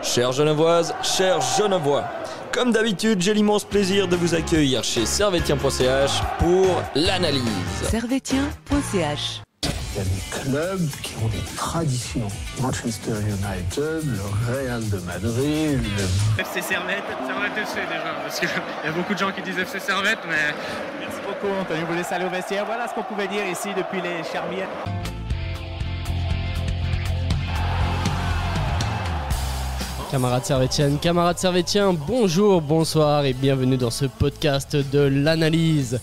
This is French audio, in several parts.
Chères Genevoises, chers Genevois, comme d'habitude, j'ai l'immense plaisir de vous accueillir chez Servetien.ch pour l'analyse. Servetien.ch. Il y a des clubs qui ont des traditions. Manchester United, le Real de Madrid, le... FC Servette FC déjà, parce qu'il y a beaucoup de gens qui disent FC Servette, mais... Merci beaucoup Anthony, vous laissez aller au vestiaire. Voilà ce qu'on pouvait dire ici depuis les Charmières. Camarades Servétiens, bonjour, bonsoir et bienvenue dans ce podcast de l'analyse.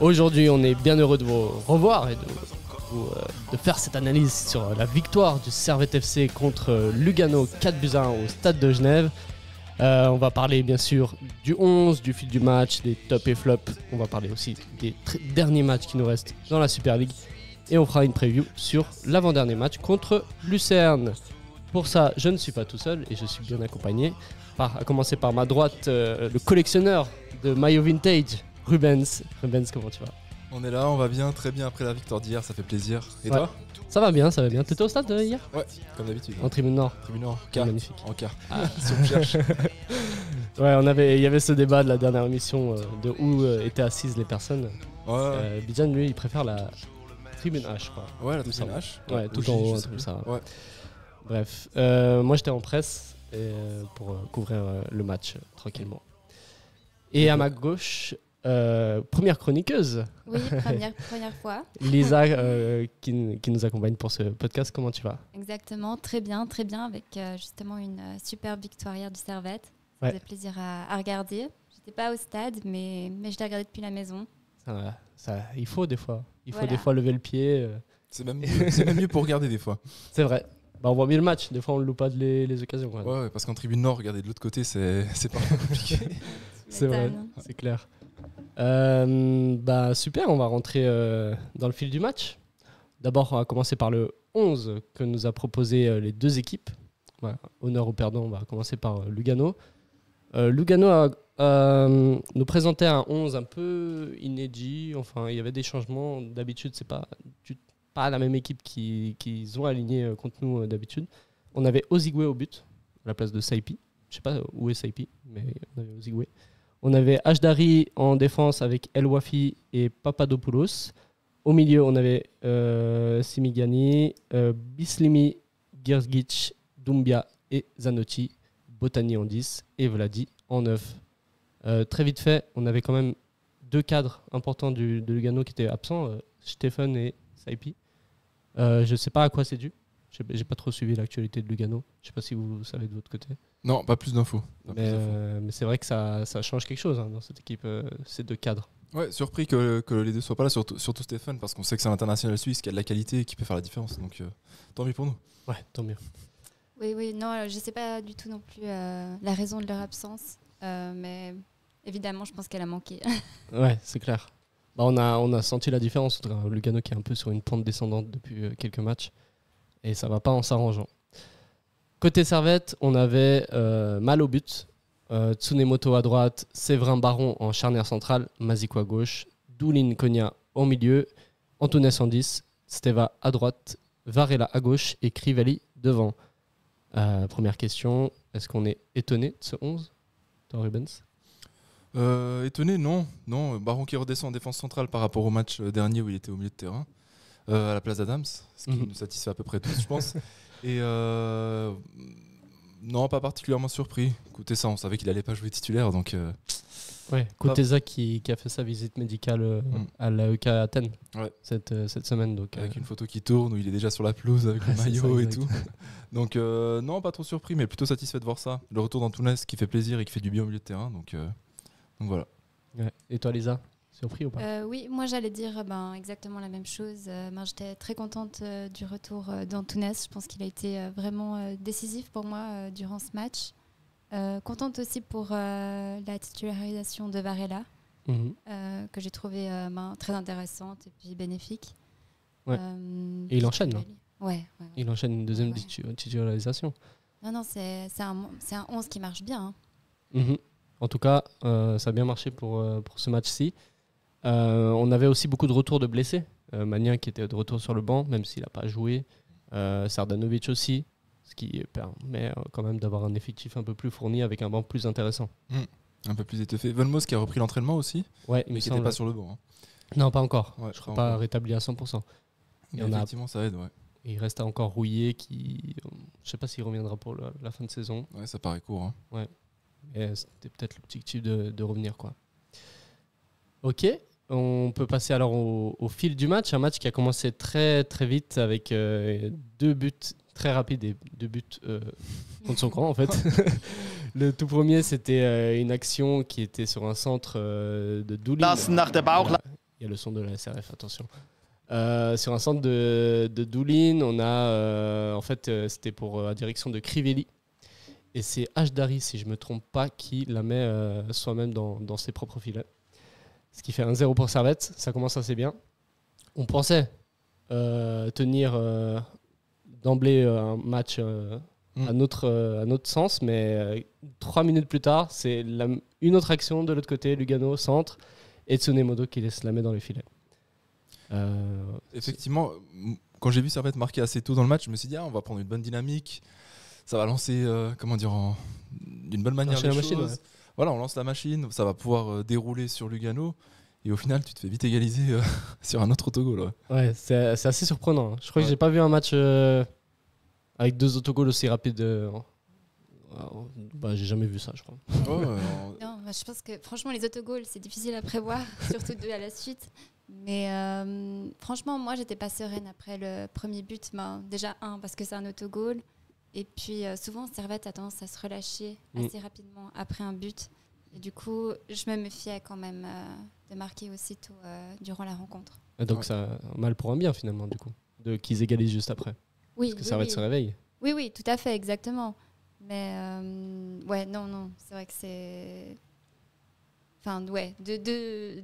Aujourd'hui, on est bien heureux de vous revoir et de faire cette analyse sur la victoire du Servette FC contre Lugano 4-1 au Stade de Genève. On va parler bien sûr du 11, du fil du match, des tops et flops. On va parler aussi des derniers matchs qui nous restent dans la Super League. Et on fera une preview sur l'avant-dernier match contre Lucerne. Pour ça, je ne suis pas tout seul et je suis bien accompagné, à commencer par ma droite, le collectionneur de maillots vintage, Rubens. Rubens, comment tu vas ? On est là, on va bien, très bien après la victoire d'hier, ça fait plaisir. Et toi ? Ça va bien. T'étais au stade hier ? Ouais, comme d'habitude. En tribune nord. Tribune nord, quart. Magnifique. En quart. Si on cherche. Ouais, il y avait ce débat de la dernière émission de où étaient assises les personnes. Ouais. Bidjan, lui, il préfère la tribune H, je crois. Ouais, la tribune H. Ouais, tout en haut, tout ça. Ouais. Bref, moi j'étais en presse pour couvrir le match tranquillement. Et à ma gauche, première chroniqueuse. Oui, première fois. Lisa qui nous accompagne pour ce podcast. Comment tu vas ? Exactement, très bien, avec justement une superbe victoire hier du Servette. Ça faisait plaisir à regarder. J'étais pas au stade, mais je l'ai regardé depuis la maison. Il faut des fois. Faut des fois lever le pied. C'est même mieux pour regarder des fois. C'est vrai. On voit mieux le match, des fois on ne loue pas les occasions. Ouais, parce qu'en tribune nord, regarder de l'autre côté, c'est pas compliqué. C'est vrai, c'est clair. Super, on va rentrer dans le fil du match. D'abord, on va commencer par le 11 que nous a proposé les deux équipes. Ouais, honneur aux perdants, on va commencer par Lugano. Lugano nous présentait un 11 un peu inédit, enfin il y avait des changements. D'habitude, c'est pas la même équipe qu'ils ont aligné contre nous d'habitude. On avait Ozigwe au but, à la place de Saipi. Je sais pas où est Saipi, mais on avait Ozigwe. On avait Ashdari en défense avec El Wafi et Papadopoulos. Au milieu, on avait Simigani, Bislimi, Girzgic, Doumbia et Zanotti. Botani en 10 et Vladi en 9. Très vite fait, on avait quand même deux cadres importants de Lugano qui étaient absents, Stephen et Saipi. Je sais pas à quoi c'est dû. J'ai pas trop suivi l'actualité de Lugano. Je sais pas si vous savez de votre côté. Non, pas plus d'infos. Mais c'est vrai que ça change quelque chose dans cette équipe, ces deux cadres. Ouais, surpris que les deux soient pas là, surtout Stéphane, parce qu'on sait que c'est un international suisse qui a de la qualité et qui peut faire la différence. Donc tant mieux pour nous. Ouais, tant mieux. Oui, non, je sais pas du tout non plus la raison de leur absence, mais évidemment, je pense qu'elle a manqué. Ouais, c'est clair. On a senti la différence entre Lugano qui est un peu sur une pente descendante depuis quelques matchs et ça va pas en s'arrangeant. Côté Servette, on avait Mal au but, Tsunemoto à droite, Séverin Baron en charnière centrale, Maziko à gauche, Doulin Konya au milieu, Antunes en 10, Steva à droite, Varela à gauche et Crivelli devant. Première question, est-ce qu'on est étonné de ce 11 ? Toi, Rubens ? Étonné, non. Baron qui redescend en défense centrale par rapport au match dernier où il était au milieu de terrain, à la place d'Adams, ce qui nous satisfait à peu près tous, je pense. Et non, pas particulièrement surpris. Écoutez ça, on savait qu'il allait pas jouer titulaire, donc... Ouais, Kuteza qui a fait sa visite médicale à l'AEK Athènes cette semaine. Donc, avec une photo qui tourne où il est déjà sur la pelouse avec le maillot et tout. Donc non, pas trop surpris, mais plutôt satisfait de voir ça. Le retour d'Antunes qui fait plaisir et qui fait du bien au milieu de terrain, donc voilà. Ouais. Et toi Lisa, surpris ou pas ? Oui, moi j'allais dire exactement la même chose. J'étais très contente du retour d'Antunes. Je pense qu'il a été vraiment décisif pour moi durant ce match. Contente aussi pour la titularisation de Varela, que j'ai trouvé très intéressante et puis bénéfique. Ouais. Et il enchaîne, non ? Ouais. Il enchaîne une deuxième titularisation. Non, c'est un 11 qui marche bien. En tout cas, ça a bien marché pour ce match-ci. On avait aussi beaucoup de retours de blessés. Magnin qui était de retour sur le banc, même s'il n'a pas joué. Sardanovic aussi. ce qui permet quand même d'avoir un effectif un peu plus fourni avec un banc plus intéressant. Un peu plus étoffé. Von Moos qui a repris l'entraînement aussi, Ouais, il me mais qui n'était semble. pas sur le banc. Hein. Non, pas encore. Ouais, Je crois pas pas encore. rétabli à 100%. Mais Et on a- effectivement, ça aide. Ouais. Et il reste encore Rouillé qui, je sais pas s'il reviendra pour la fin de saison. Ouais, ça paraît court. Hein. Et c'était peut-être l'objectif de revenir, quoi. Ok, on peut passer alors au fil du match. Un match qui a commencé très très vite avec 2 buts très rapides et 2 buts contre son camp en fait. Le tout premier, c'était une action qui était sur un centre de Doulin. Il y a le son de la SRF, attention. Sur un centre de Doulin, on a en fait c'était pour la direction de Crivelli. Et c'est Ashdari, si je ne me trompe pas, qui la met soi-même dans ses propres filets. Ce qui fait 1-0 pour Servette. Ça commence assez bien. On pensait tenir d'emblée un match à notre sens, mais 3 minutes plus tard, c'est une autre action de l'autre côté, Lugano, centre, et Tsunemodo qui laisse la main dans les filets. Effectivement, quand j'ai vu Servette marquer assez tôt dans le match, je me suis dit, on va prendre une bonne dynamique. Ça va lancer, d'une bonne manière Lancer les la choses. machine, ouais. Voilà, on lance la machine, ça va pouvoir dérouler sur Lugano. Et au final, tu te fais vite égaliser sur un autre autogol. Ouais. Ouais, c'est assez surprenant. Je crois que j'ai pas vu un match avec 2 autogols aussi rapides. J'ai jamais vu ça, je crois. Non, je pense que franchement, les autogols, c'est difficile à prévoir, surtout 2 à la suite. Mais franchement, moi, j'étais pas sereine après le premier but. Déjà, parce que c'est un autogol. Et puis, souvent, Servette a tendance à se relâcher assez rapidement après un but. Et du coup, je me méfiais quand même de marquer aussitôt durant la rencontre. Et donc, ça mal pour un bien, finalement, du coup, qu'ils égalisent juste après. Oui, Parce que Servette se réveille. Oui, tout à fait, exactement. Mais non, c'est vrai que c'est... Enfin, ouais, deux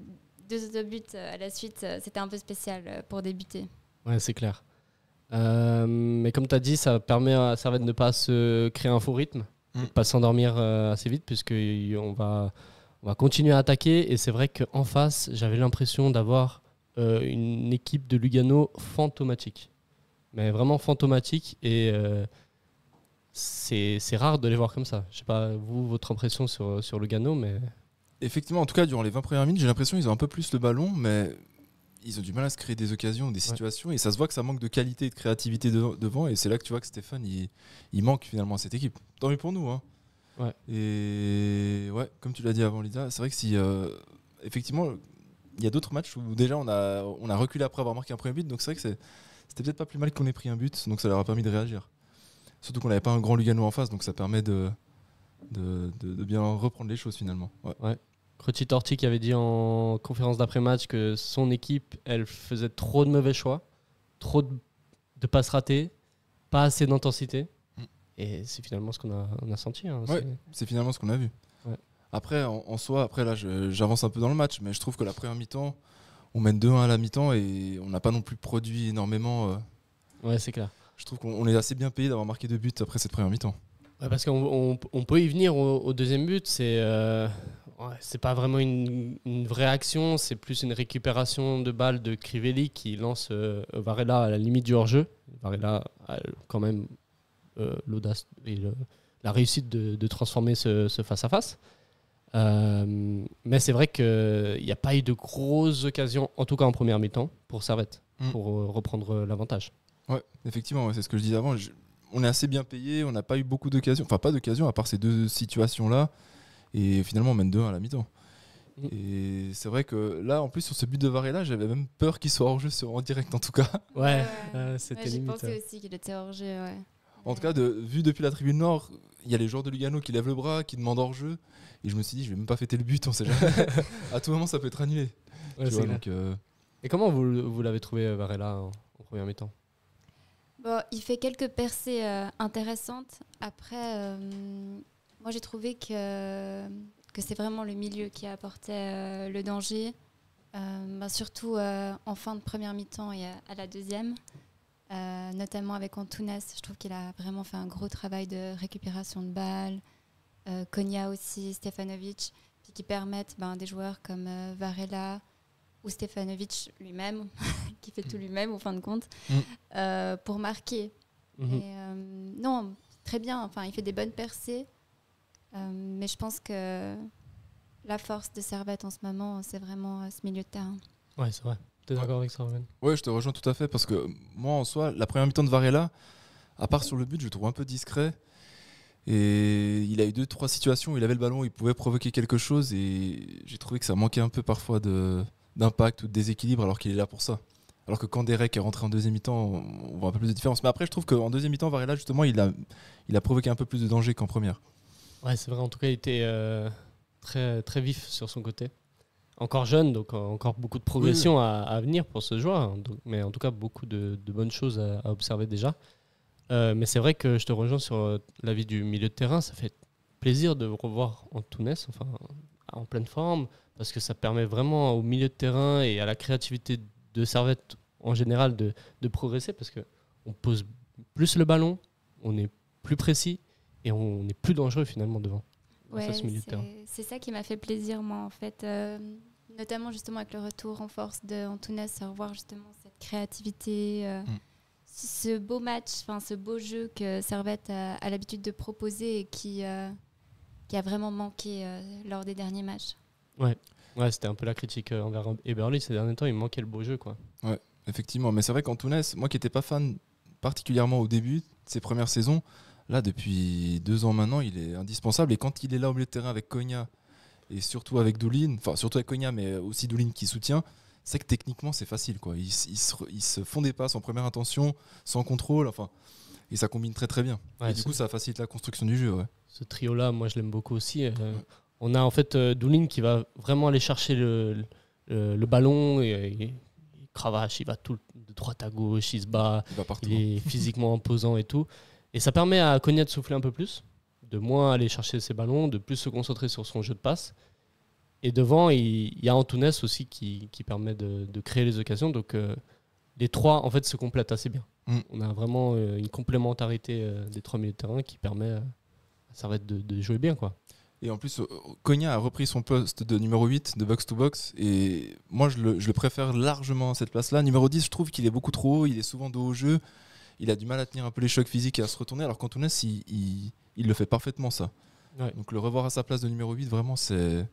autobuts à la suite, c'était un peu spécial pour débuter. Ouais, c'est clair. Mais comme tu as dit, ça permet à Servette de ne pas se créer un faux rythme, de ne pas s'endormir assez vite, puisqu'on va continuer à attaquer. Et c'est vrai qu'en face, j'avais l'impression d'avoir une équipe de Lugano fantomatique. Mais vraiment fantomatique. Et c'est rare de les voir comme ça. Je sais pas, vous, votre impression sur Lugano, mais... Effectivement, en tout cas, durant les 20 premières minutes, j'ai l'impression qu'ils ont un peu plus le ballon, mais ils ont du mal à se créer des occasions, des situations, et ça se voit que ça manque de qualité et de créativité devant, et c'est là que tu vois que Stéphane, il manque finalement à cette équipe. Tant mieux pour nous. Hein. Ouais. Et ouais, comme tu l'as dit avant, Lisa, c'est vrai que si effectivement, il y a d'autres matchs où déjà on a reculé après avoir marqué un premier but, donc c'est vrai que c'était peut-être pas plus mal qu'on ait pris un but, donc ça leur a permis de réagir. Surtout qu'on n'avait pas un grand Lugano en face, donc ça permet de bien reprendre les choses finalement. Ouais. Croci Torti qui avait dit en conférence d'après-match que son équipe, elle faisait trop de mauvais choix, trop de passes ratées, pas assez d'intensité. Et c'est finalement ce qu'on a senti. Hein, c'est finalement ce qu'on a vu. Ouais. Après, en soi, là, j'avance un peu dans le match, mais je trouve que la première mi-temps, on mène 2-1 à la mi-temps et on n'a pas non plus produit énormément. Ouais, c'est clair. Je trouve qu'on est assez bien payé d'avoir marqué 2 buts après cette première mi-temps. Ouais, parce qu'on peut y venir au deuxième but. C'est pas vraiment une vraie action, c'est plus une récupération de balle de Crivelli qui lance Varela à la limite du hors-jeu. Varela a quand même l'audace et la réussite de transformer ce face-à-face. Mais c'est vrai qu'il n'y a pas eu de grosses occasions, en tout cas en première mi-temps, pour Servette, pour reprendre l'avantage. Ouais, effectivement, c'est ce que je disais avant. On est assez bien payé, on n'a pas eu beaucoup d'occasions, enfin pas d'occasions à part ces 2 situations-là, et finalement on mène 2-1 à la mi-temps. Et c'est vrai que là, en plus sur ce but de Varela, j'avais même peur qu'il soit hors-jeu en direct en tout cas. Ouais, c'était j'ai limite. pensé aussi qu'il était hors-jeu, ouais. En tout cas, vu depuis la tribune nord, il y a les joueurs de Lugano qui lèvent le bras, qui demandent hors-jeu, et je me suis dit, je vais même pas fêter le but, on sait jamais. À tout moment, ça peut être annulé. Ouais, vois, donc, et comment vous l'avez trouvé Varela en première mi-temps? Bon, il fait quelques percées intéressantes. Après, moi j'ai trouvé que c'est vraiment le milieu qui apportait le danger, surtout en fin de première mi-temps et à la deuxième, notamment avec Antunes. Je trouve qu'il a vraiment fait un gros travail de récupération de balles. Konya aussi, Stefanovic, puis qui permettent des joueurs comme Varela ou Stefanovic lui-même, qui fait tout lui-même au fin de compte, pour marquer. Mhm. Et, non, très bien. Enfin, il fait des bonnes percées. Mais je pense que la force de Servette en ce moment, c'est vraiment ce milieu de terrain. Ouais, c'est vrai. T'es d'accord avec ça, Roman? Ouais, je te rejoins tout à fait parce que moi, en soi, la première mi-temps de Varela, à part sur le but, je le trouve un peu discret. Et il a eu 2-3 situations où il avait le ballon, il pouvait provoquer quelque chose et j'ai trouvé que ça manquait un peu parfois d'impact ou de déséquilibre alors qu'il est là pour ça. Alors que quand Derek est rentré en deuxième mi-temps, on voit un peu plus de différence. Mais après, je trouve qu'en deuxième mi-temps, Varela, justement, il a provoqué un peu plus de danger qu'en première. Ouais, c'est vrai. En tout cas, il était très, très vif sur son côté. Encore jeune, donc encore beaucoup de progression à venir pour ce joueur. Hein. Donc, mais en tout cas, beaucoup de bonnes choses à observer déjà. Mais c'est vrai que je te rejoins sur l'avis du milieu de terrain. Ça fait plaisir de revoir Antunes en pleine forme parce que ça permet vraiment au milieu de terrain et à la créativité de Servette en général de progresser parce qu'on pose plus le ballon, on est plus précis et on est plus dangereux finalement devant. Ouais, Ce milieu de terrain. c'est ça qui m'a fait plaisir, moi, en fait. Notamment justement avec le retour en force de Antunes, revoir justement cette créativité. Ce beau match, ce beau jeu que Servette a l'habitude de proposer et qui a vraiment manqué lors des derniers matchs. Ouais, c'était un peu la critique envers Eberle ces derniers temps, il manquait le beau jeu, quoi. Ouais, effectivement. Mais c'est vrai qu'Antunes, moi qui n'étais pas fan particulièrement au début de ses premières saisons, là depuis 2 ans maintenant, il est indispensable. Et quand il est là au milieu de terrain avec Konya et surtout avec Doulin, enfin surtout avec Konya, mais aussi Doulin qui soutient, c'est que techniquement c'est facile, quoi. Ils se font des passes en première intention, sans contrôle, et ça combine très très bien. Ouais, et du coup ça facilite la construction du jeu. Ouais. Ce trio-là, moi je l'aime beaucoup aussi. On a en fait Doulin qui va vraiment aller chercher le ballon et il cravache, il va de droite à gauche, il se bat, Il va partout. il est physiquement imposant et tout. Et ça permet à Konya de souffler un peu plus, de moins aller chercher ses ballons, de plus se concentrer sur son jeu de passe. Et devant, il y a Antunes aussi qui permet de créer les occasions. Donc les trois en fait se complètent assez bien. On a vraiment une complémentarité des 3 milieux de terrain qui permet à Servette de jouer bien, quoi. Et en plus, Konya a repris son poste de numéro 8 de box-to-box. Et moi, je le préfère largement à cette place-là. Numéro 10, je trouve qu'il est beaucoup trop haut. Il est souvent dos au jeu. Il a du mal à tenir un peu les chocs physiques et à se retourner. Alors qu'Antunes, il le fait parfaitement, ça. Ouais. Donc le revoir à sa place de numéro 8, vraiment, c'est...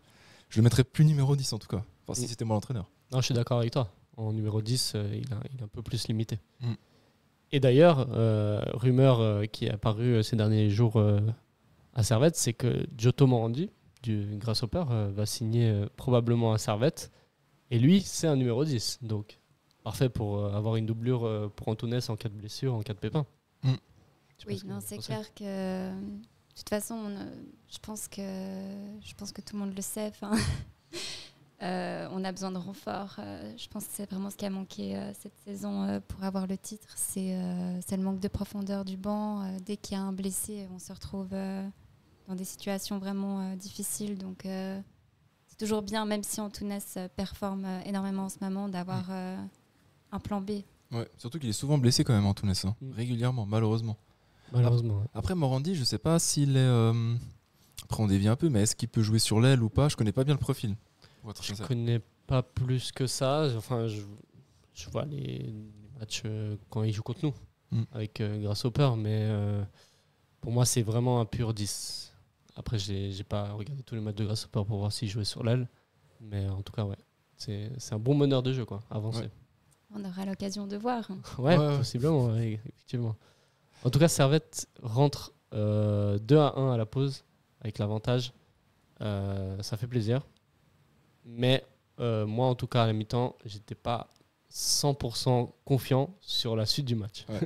Je le mettrais plus numéro 10 en tout cas. Enfin, si c'était moi l'entraîneur. Non, je suis d'accord avec toi. En numéro 10, il est un peu plus limité. Mm. Et d'ailleurs, rumeur qui est apparue ces derniers jours à Servette, c'est que Giotto Morandi, du Grasshopper, va signer probablement à Servette. Et lui, c'est un numéro 10. Donc, parfait pour avoir une doublure pour Antunes en cas de blessure, en cas de pépin. Mm. Oui, non, c'est clair que... De toute façon, je pense que tout le monde le sait. On a besoin de renfort. Je pense que c'est vraiment ce qui a manqué cette saison pour avoir le titre. C'est le manque de profondeur du banc. Dès qu'il y a un blessé, on se retrouve dans des situations vraiment difficiles. Donc, c'est toujours bien, même si Antunes performe énormément en ce moment, d'avoir un plan B. Ouais, surtout qu'il est souvent blessé quand même, Antunes. Régulièrement, malheureusement. Malheureusement. Après, Morandi, je sais pas s'il est... Après, on dévie un peu, mais est-ce qu'il peut jouer sur l'aile ou pas? Je connais pas bien le profil. Je connais pas plus que ça. Enfin, je vois les matchs quand il joue contre nous, avec Grasshopper, mais pour moi, c'est vraiment un pur 10. Après, j'ai pas regardé tous les matchs de Grasshopper pour voir s'il jouait sur l'aile, mais en tout cas, ouais. C'est un bon meneur de jeu, quoi, avancé. Ouais. On aura l'occasion de voir. Ouais, possiblement, ouais, effectivement. En tout cas, Servette rentre 2-1 à la pause avec l'avantage. Ça fait plaisir. Mais moi, en tout cas, à la mi-temps, j'étais pas 100% confiant sur la suite du match. Ouais.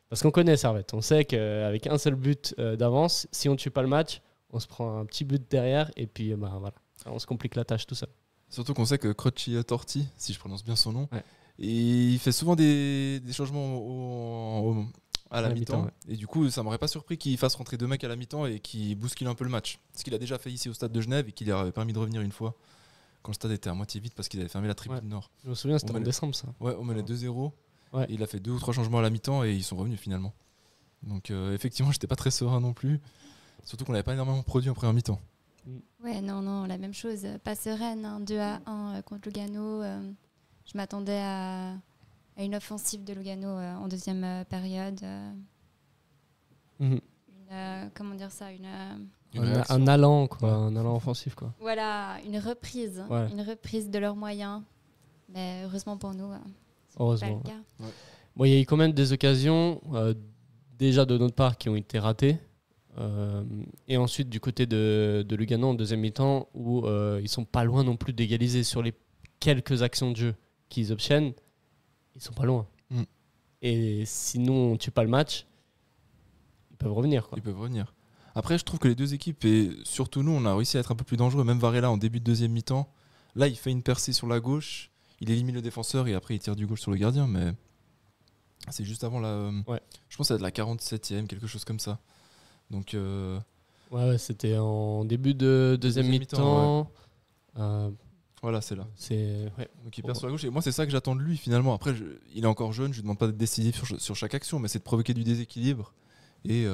Parce qu'on connaît Servette. On sait qu'avec un seul but d'avance, si on ne tue pas le match, on se prend un petit but derrière et puis voilà, on se complique la tâche tout seul. Surtout qu'on sait que Croci Torti, si je prononce bien son nom, ouais. Et il fait souvent des changements à la mi-temps. Ouais. Et du coup, ça m'aurait pas surpris qu'il fasse rentrer 2 mecs à la mi-temps et qu'il bouscule un peu le match. Ce qu'il a déjà fait ici au stade de Genève et qu'il leur avait permis de revenir une fois quand le stade était à moitié vide parce qu'ils avaient fermé la tribune nord. Je me souviens, c'était en décembre ça. Ouais, on menait 2-0. Ouais. Et il a fait 2 ou 3 changements à la mi-temps et ils sont revenus finalement. Donc effectivement, j'étais pas très serein non plus. Surtout qu'on n'avait pas énormément produit en première mi-temps. Ouais, non, la même chose. Pas sereine, 2-1 contre Lugano. Je m'attendais à une offensive de Lugano en deuxième période. Mhm. Comment dire ça, Un allant, quoi, un allant offensif, quoi. voilà, une reprise de leurs moyens. Mais heureusement pour nous, c'est Heureusement. pas le cas. Bon, il y a eu quand même des occasions, déjà de notre part, qui ont été ratées. Et ensuite, du côté de Lugano, en deuxième mi-temps, où ils sont pas loin non plus d'égaliser sur les quelques actions de jeu qu'ils obtiennent. Ils sont pas loin. Mm. Et si nous, on tue pas le match, ils peuvent revenir, quoi. Ils peuvent revenir. Après, je trouve que les deux équipes, et surtout nous, on a réussi à être un peu plus dangereux. Même Varela, en début de deuxième mi-temps, là, il fait une percée sur la gauche, il élimine le défenseur et après, il tire du gauche sur le gardien. Mais c'est juste avant la... Ouais. Je pense que c'est de la 47e, quelque chose comme ça. Donc... Ouais, c'était en début de deuxième mi-temps. Voilà, c'est là. Ouais. Donc il perd sur la gauche. Et moi, c'est ça que j'attends de lui, finalement. Après, il est encore jeune, je lui demande pas d'être décisif sur chaque action, mais c'est de provoquer du déséquilibre et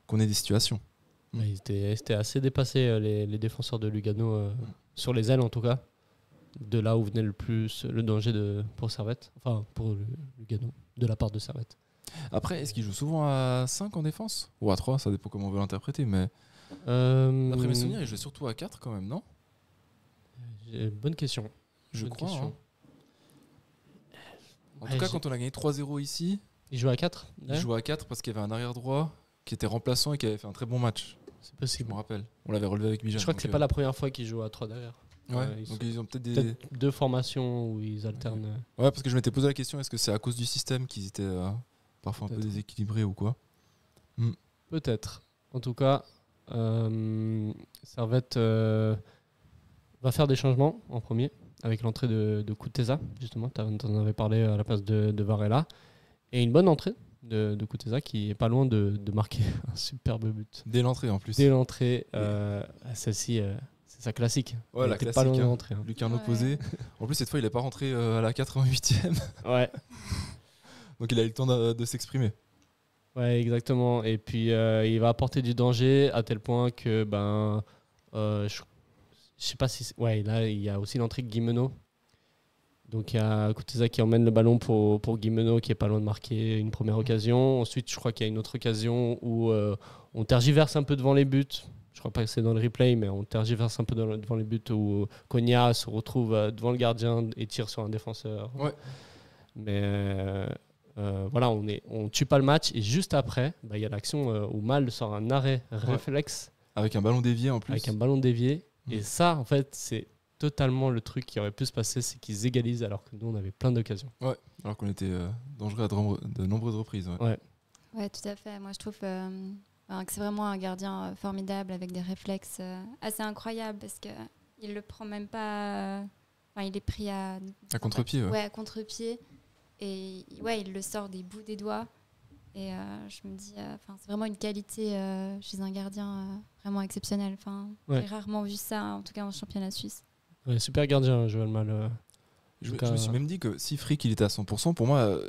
qu'on ait des situations. Ouais, ils étaient assez dépassés, les défenseurs de Lugano, sur les ailes en tout cas. De là où venait le plus le danger pour Servette. Enfin, pour Lugano, de la part de Servette. Après, est-ce qu'il joue souvent à 5 en défense ou à 3? Ça dépend comment on veut l'interpréter. Mais d'après mes souvenirs, il jouait surtout à 4 quand même, non? Bonne question. Je Bonne crois. question. En tout cas, quand on a gagné 3-0 ici, Il joue à 4 il jouait à 4 parce qu'il y avait un arrière droit qui était remplaçant et qui avait fait un très bon match. C'est Je possible. me rappelle. On l'avait relevé avec Bijan. Je crois que c'est pas la première fois qu'il joue à 3 derrière. Ouais, ils donc sont- ils ont peut-être des. Peut-être 2 formations où ils alternent. Ouais, parce que je m'étais posé la question, est-ce que c'est à cause du système qu'ils étaient parfois un peu Peut-être. déséquilibrés ou quoi? Peut-être. En tout cas, Servette va faire des changements en premier, avec l'entrée de Kuteza, justement. Tu en avais parlé à la place de Varela. Et une bonne entrée de Kuteza qui est pas loin de marquer un superbe but. Dès l'entrée en plus. Dès l'entrée, celle-ci, c'est sa classique. Ouais, Il la était classique. pas loin de Hein. rentrer. Hein. Lucarne Ouais. opposé. En plus, cette fois, il n'est pas rentré à la 88e. Ouais. Donc il a eu le temps de s'exprimer. Ouais, exactement. Et puis, il va apporter du danger à tel point que, je sais pas si... Ouais, là, il y a aussi l'entrée de Guimeno. Donc, il y a Kuteza qui emmène le ballon pour Guimeno, qui est pas loin de marquer une première occasion. Ensuite, je crois qu'il y a une autre occasion où on tergiverse un peu devant les buts. Je crois pas que c'est dans le replay, mais on tergiverse un peu devant les buts où Konya se retrouve devant le gardien et tire sur un défenseur. Ouais. Mais... voilà, on tue pas le match et juste après, il y a l'action où Mal sort un arrêt réflexe Avec un ballon dévié en plus. avec un ballon dévié. Mm. Et ça, en fait, c'est totalement le truc qui aurait pu se passer, c'est qu'ils égalisent alors que nous, on avait plein d'occasions. Alors qu'on était dangereux à de nombreuses reprises. Ouais. Ouais, tout à fait. Moi, je trouve que c'est vraiment un gardien formidable avec des réflexes assez incroyables parce qu'il le prend même pas. Il est pris à contre-pied. Ouais, à contre-pied. Et ouais, il le sort des bouts des doigts. Et je me dis, c'est vraiment une qualité chez un gardien vraiment exceptionnelle. Ouais. J'ai rarement vu ça, en tout cas en championnat suisse. Ouais, super gardien, Joël Mal. Je Donc, me suis même dit que si Frick il était à 100%, pour moi,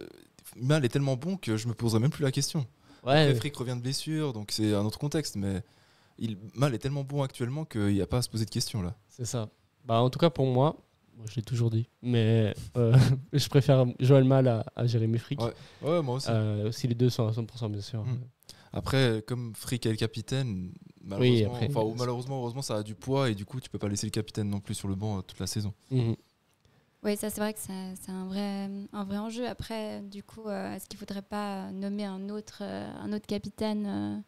Mal est tellement bon que je me poserais même plus la question. Après, Ouais, Frick revient de blessure, donc c'est un autre contexte, mais Mal est tellement bon actuellement qu'il n'y a pas à se poser de questions là. c'est ça. En tout cas, pour moi, je l'ai toujours dit, mais je préfère Joël Mal à Jérémy Frick. Ouais, moi aussi. Si les deux sont à 100%, bien sûr. Mm. Après, comme Frick est le capitaine, malheureusement, après, heureusement, ça a du poids et du coup, tu peux pas laisser le capitaine non plus sur le banc toute la saison. Mhm. Oui, ça c'est vrai que c'est un vrai enjeu. Après, du coup, est-ce qu'il ne faudrait pas nommer un autre capitaine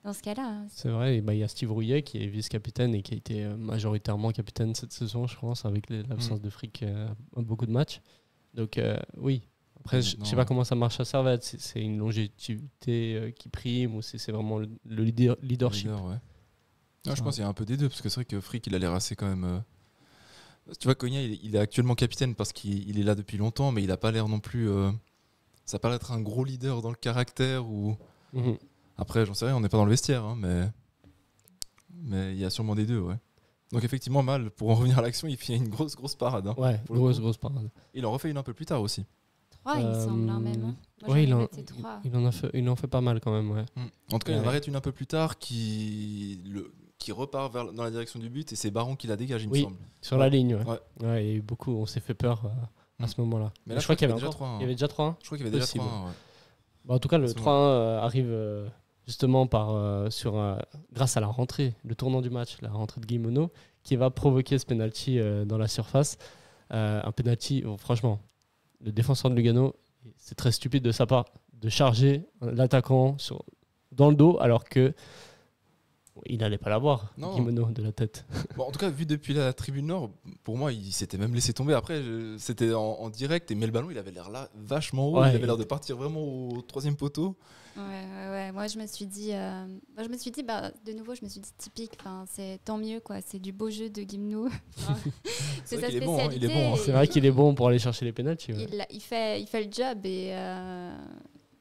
dans ce cas-là? C'est vrai, il y a Steve Rouillet qui est vice-capitaine et qui a été majoritairement capitaine cette saison, je pense, avec l'absence de Frick à beaucoup de matchs. Donc oui. Après, je ne sais pas comment ça marche à Servette. C'est une longévité qui prime ou c'est vraiment le leadership. Leader, ouais. Non, je pense qu'il y a un peu des deux, parce que c'est vrai que Frick, il a l'air assez quand même... Tu vois, Konya, il est actuellement capitaine parce qu'il est là depuis longtemps, mais il n'a pas l'air non plus... Ça n'a pas l'air d'être un gros leader dans le caractère ou... Mhm. Après, j'en sais rien, on n'est pas dans le vestiaire, hein, mais il y a sûrement des deux, ouais. Donc effectivement, Mal, pour en revenir à l'action, il fait une grosse parade. Hein, Ouais, pour le coup. grosse parade. Il en refait une un peu plus tard aussi. 3, il me semble, même. Hein. Moi, Ouais, j'en ai noté 3. il en fait pas mal quand même, ouais. En tout cas, il en Ouais. arrête une un peu plus tard qui repart dans la direction du but et c'est Baron qui la dégage, il Oui. me semble. Sur la ligne, ouais. Ouais. Ouais, il y a eu beaucoup, on s'est fait peur à ce moment-là. Mais là, je crois qu'il y avait déjà encore- 3-1. il y avait déjà 3-1. Je crois qu'il y avait déjà Possible. 3-1. Ouais. En tout cas, le C'est 3-1 arrive justement grâce à la rentrée, le tournant du match, la rentrée de Guillemono, qui va provoquer ce penalty dans la surface. Un penalty, franchement, le défenseur de Lugano, c'est très stupide de sa part de charger l'attaquant dans le dos alors que il n'allait pas l'avoir, Non. Guillemono, de la tête. Bon, en tout cas, vu depuis la tribune nord, pour moi, il s'était même laissé tomber. Après, c'était en direct, mais le ballon, il avait l'air là vachement haut. Ouais, Il avait l'air de partir vraiment au 3e poteau. Ouais. Moi, je me suis dit, de nouveau, je me suis dit typique. Enfin, c'est tant mieux, quoi. C'est du beau jeu de Guillemono. Enfin, C'est c'est vrai sa qu'il est bon, hein, il est spécialité. bon, hein. C'est vrai qu'il est bon pour aller chercher les pénaltys. Ouais. Il fait le job et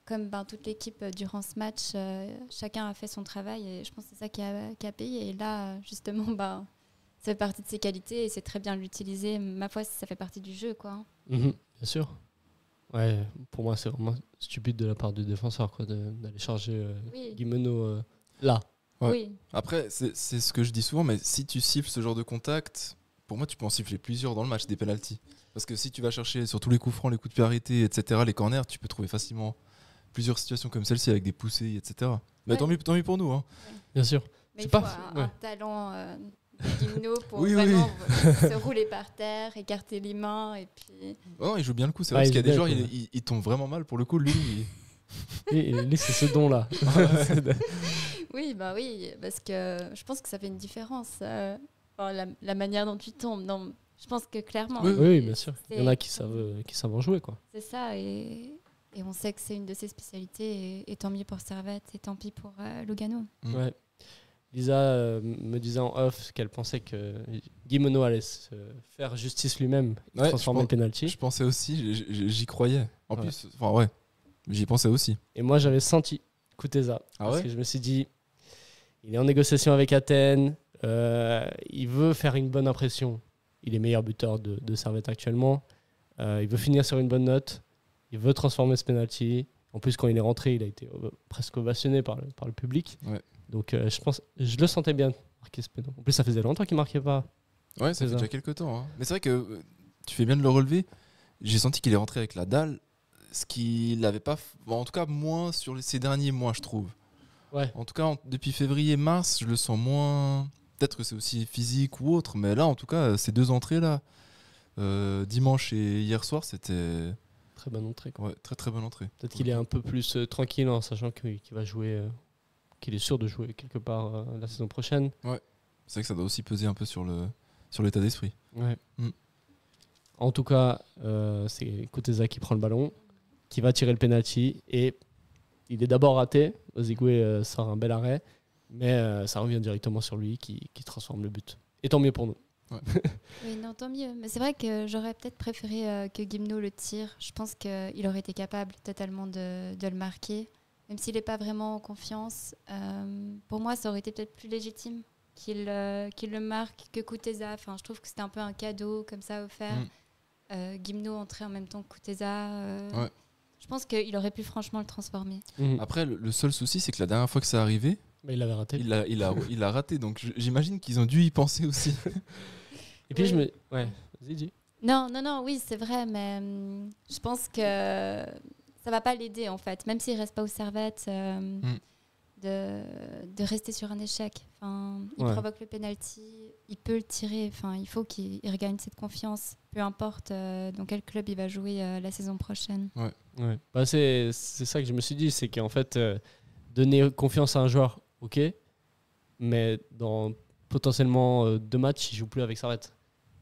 comme toute l'équipe durant ce match, chacun a fait son travail et je pense que c'est ça qui a payé. Et là, justement, ça fait partie de ses qualités et c'est très bien de l'utiliser. Ma foi, ça fait partie du jeu, quoi. Bien sûr. Ouais, pour moi, c'est vraiment stupide de la part du défenseur quoi, d'aller charger Oui. Guillemono là. Ouais. Oui. Après, c'est ce que je dis souvent, mais si tu siffles ce genre de contact, pour moi, tu peux en siffler plusieurs dans le match, des penalties. Parce que si tu vas chercher sur tous les coups francs, les coups de pied arrêtés, etc., les corners, tu peux trouver facilement plusieurs situations comme celle-ci avec des poussées, etc. Mais Ouais. tant mieux pour nous. Hein. Bien sûr. Mais C'est il faut pas- un ouais. talent de Guillemono pour Oui, vraiment se rouler par terre, écarter les mains et puis... Non, il joue bien le coup. C'est Ouais, vrai parce il qu'il y a des joue joueurs, bien, il tombe vraiment mal pour le coup. Lui, Lui, c'est ce don-là. Oui, parce que je pense que ça fait une différence. La manière dont tu tombes. Non, je pense que clairement... Oui, bien sûr. Il y en a c'est- qui savent en jouer, quoi. C'est ça, et on sait que c'est une de ses spécialités, et tant mieux pour Servette, et tant pis pour Lugano. Ouais. Lisa me disait en off qu'elle pensait que Guillemono allait se faire justice lui-même et Ouais, transformer le penalty. je pensais aussi, j'y croyais. En Ouais. plus, enfin ouais, j'y pensais aussi. Et moi, j'avais senti Kuteza. Ah parce ouais que je me suis dit, il est en négociation avec Athènes, il veut faire une bonne impression. Il est meilleur buteur de Servette actuellement. Il veut finir sur une bonne note. Il veut transformer ce penalty. En plus, quand il est rentré, il a été presque ovationné par le public. Ouais. Donc, je le sentais bien marquer ce penalty. En plus, ça faisait longtemps qu'il ne marquait pas. Ouais, ça C'est fait ça. déjà quelques temps. Hein. Mais c'est vrai que tu fais bien de le relever. J'ai senti qu'il est rentré avec la dalle, ce qu'il n'avait pas. Bon, en tout cas, moins sur ces derniers mois, je trouve. Ouais. En tout cas, depuis février-mars, je le sens moins. Peut-être que c'est aussi physique ou autre, mais là, en tout cas, ces 2 entrées-là, dimanche et hier soir, c'était Très bonne entrée, quoi. ouais, très très bonne entrée. Peut-être qu'il est un peu plus tranquille en sachant qu'il va jouer, qu'il est sûr de jouer quelque part la saison prochaine. C'est vrai que ça doit aussi peser un peu sur l'état d'esprit. Ouais. Mm. En tout cas, c'est Kuteza qui prend le ballon, qui va tirer le penalty et il est d'abord raté. Ozigwe sort un bel arrêt, mais ça revient directement sur lui qui transforme le but. Et tant mieux pour nous. Oui, non, tant mieux. Mais c'est vrai que j'aurais peut-être préféré que Guillemono le tire. Je pense qu'il aurait été capable totalement de le marquer. Même s'il n'est pas vraiment en confiance, pour moi, ça aurait été peut-être plus légitime qu'il le marque que Kuteza. Enfin, je trouve que c'était un peu un cadeau comme ça offert. Guillemono entrait en même temps que Kuteza. Ouais. Je pense qu'il aurait pu franchement le transformer. Après, le seul souci, c'est que la dernière fois que ça arrivé, Mais il l'avait raté. il a raté. Donc j'imagine qu'ils ont dû y penser aussi. Et puis Oui. Ouais, vas-y, dis. Non, oui, c'est vrai, mais je pense que ça va pas l'aider en fait, même s'il reste pas au Servette, de rester sur un échec. Enfin, il Ouais. provoque le penalty, il peut le tirer. Enfin, il faut qu'il regagne cette confiance, peu importe dans quel club il va jouer la saison prochaine. Ouais. Bah, c'est ça que je me suis dit, c'est qu'en fait, donner confiance à un joueur, ok, mais dans potentiellement 2 matchs, il joue plus avec Servette.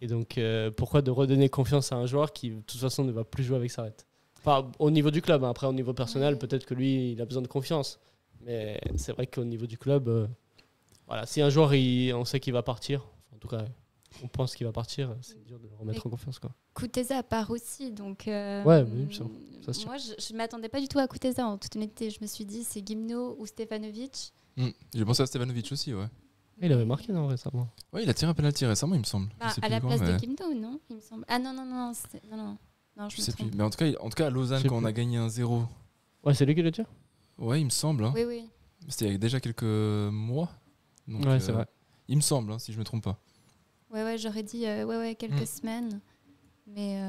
Et donc, pourquoi de redonner confiance à un joueur qui, de toute façon, ne va plus jouer avec Servette? Enfin, au niveau du club, hein. Après, au niveau personnel, Ouais. peut-être que lui, il a besoin de confiance. Mais c'est vrai qu'au niveau du club, voilà, si un joueur, on sait qu'il va partir, en tout cas, on pense qu'il va partir, c'est dur de le remettre en confiance, quoi. Kuteza part aussi, donc... Ouais, oui, bien sûr. Ça, c'est sûr. moi, je ne m'attendais pas du tout à Kuteza, en toute honnêteté. Je me suis dit, c'est Guillemono ou Stefanovic. J'ai pensé à Stevanovic aussi, ouais. Il avait marqué, non, récemment. Ouais, il a tiré un penalty récemment, il me semble. Bah, Je sais à plus la quand, place mais de Guillemono, non, il me semble. Ah non, je je me sais plus. trompe. Mais en tout cas, à Lausanne, Je sais quand on plus. a gagné 1-0, Ouais, c'est lui qui le tire. ouais, il me semble. Hein. Oui. C'était il y a déjà quelques mois. Donc, Ouais, c'est vrai. Il me semble, hein, si je me trompe pas. Ouais, j'aurais dit quelques semaines. Mais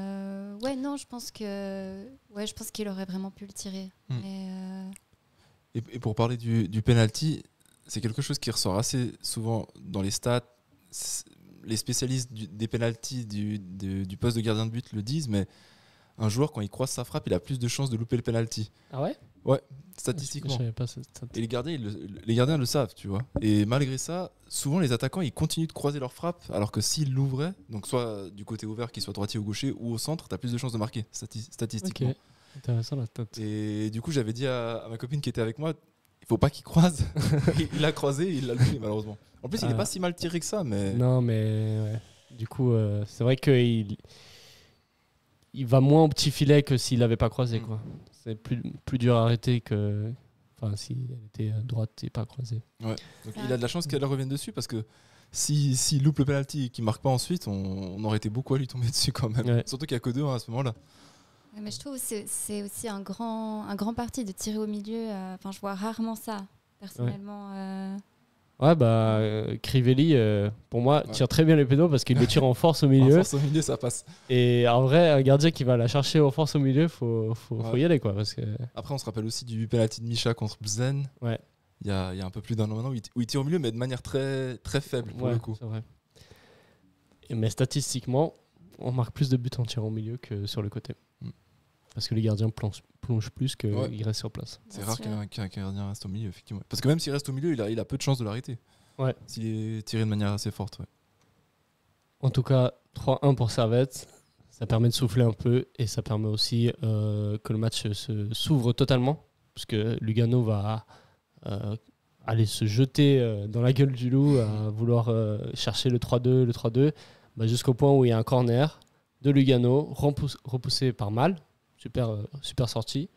non, je pense qu'il aurait vraiment pu le tirer. Mm. Mais Et pour parler du penalty, c'est quelque chose qui ressort assez souvent dans les stats. Les spécialistes des penalties du poste de gardien de but le disent, mais un joueur, quand il croise sa frappe, il a plus de chances de louper le penalty. Ah ouais? Ouais, Je statistiquement. savais pas cette stat. Et les gardiens le savent, tu vois. Et malgré ça, souvent les attaquants, ils continuent de croiser leur frappe, alors que s'ils l'ouvraient, donc soit du côté ouvert, qu'il soit droitier ou gaucher, ou au centre, t'as plus de chances de marquer, statistiquement. Ok, intéressant la stat. Et du coup, j'avais dit à ma copine qui était avec moi, il faut pas qu'il croise. Il l'a croisé, il l'a loupé, malheureusement. En plus, il est pas si mal tiré que ça, mais... Non, mais ouais. Du coup, c'est vrai qu'il va moins au petit filet que s'il n'avait pas croisé, quoi. C'est plus dur à arrêter que... Enfin, si elle était droite et pas croisée. Ouais. Donc il a de la chance qu'elle revienne dessus, parce que s'il loupe le penalty et qu'il marque pas ensuite, on aurait été beaucoup à lui tomber dessus quand même. Ouais. Surtout qu'il n'y a que 2 à ce moment-là. Ouais, mais je trouve que c'est aussi un grand parti de tirer au milieu. Enfin, je vois rarement ça, personnellement. Ouais, bah, Crivelli, pour moi, tire très bien les pénaux parce qu'il le tire en force au milieu. En force au milieu, ça passe. Et en vrai, un gardien qui va la chercher en force au milieu, faut y aller, quoi. Parce que... Après, on se rappelle aussi du penalty de Misha contre Bzen. Ouais. Il y a un peu plus d'un an maintenant où il tire au milieu, mais de manière très, très faible pour le coup. C'est vrai. Mais statistiquement, on marque plus de buts en tirant au milieu que sur le côté. Parce que les gardiens plongent plus qu'ils restent sur place. C'est rare qu'un gardien reste au milieu, effectivement. Parce que même s'il reste au milieu, il a peu de chances de l'arrêter. Ouais. S'il est tiré de manière assez forte. Ouais. En tout cas, 3-1 pour Servette. Ça permet de souffler un peu et ça permet aussi que le match s'ouvre totalement. Parce que Lugano va aller se jeter dans la gueule du loup, à vouloir chercher le 3-2, jusqu'au point où il y a un corner de Lugano, repoussé par Mal. Super sortie.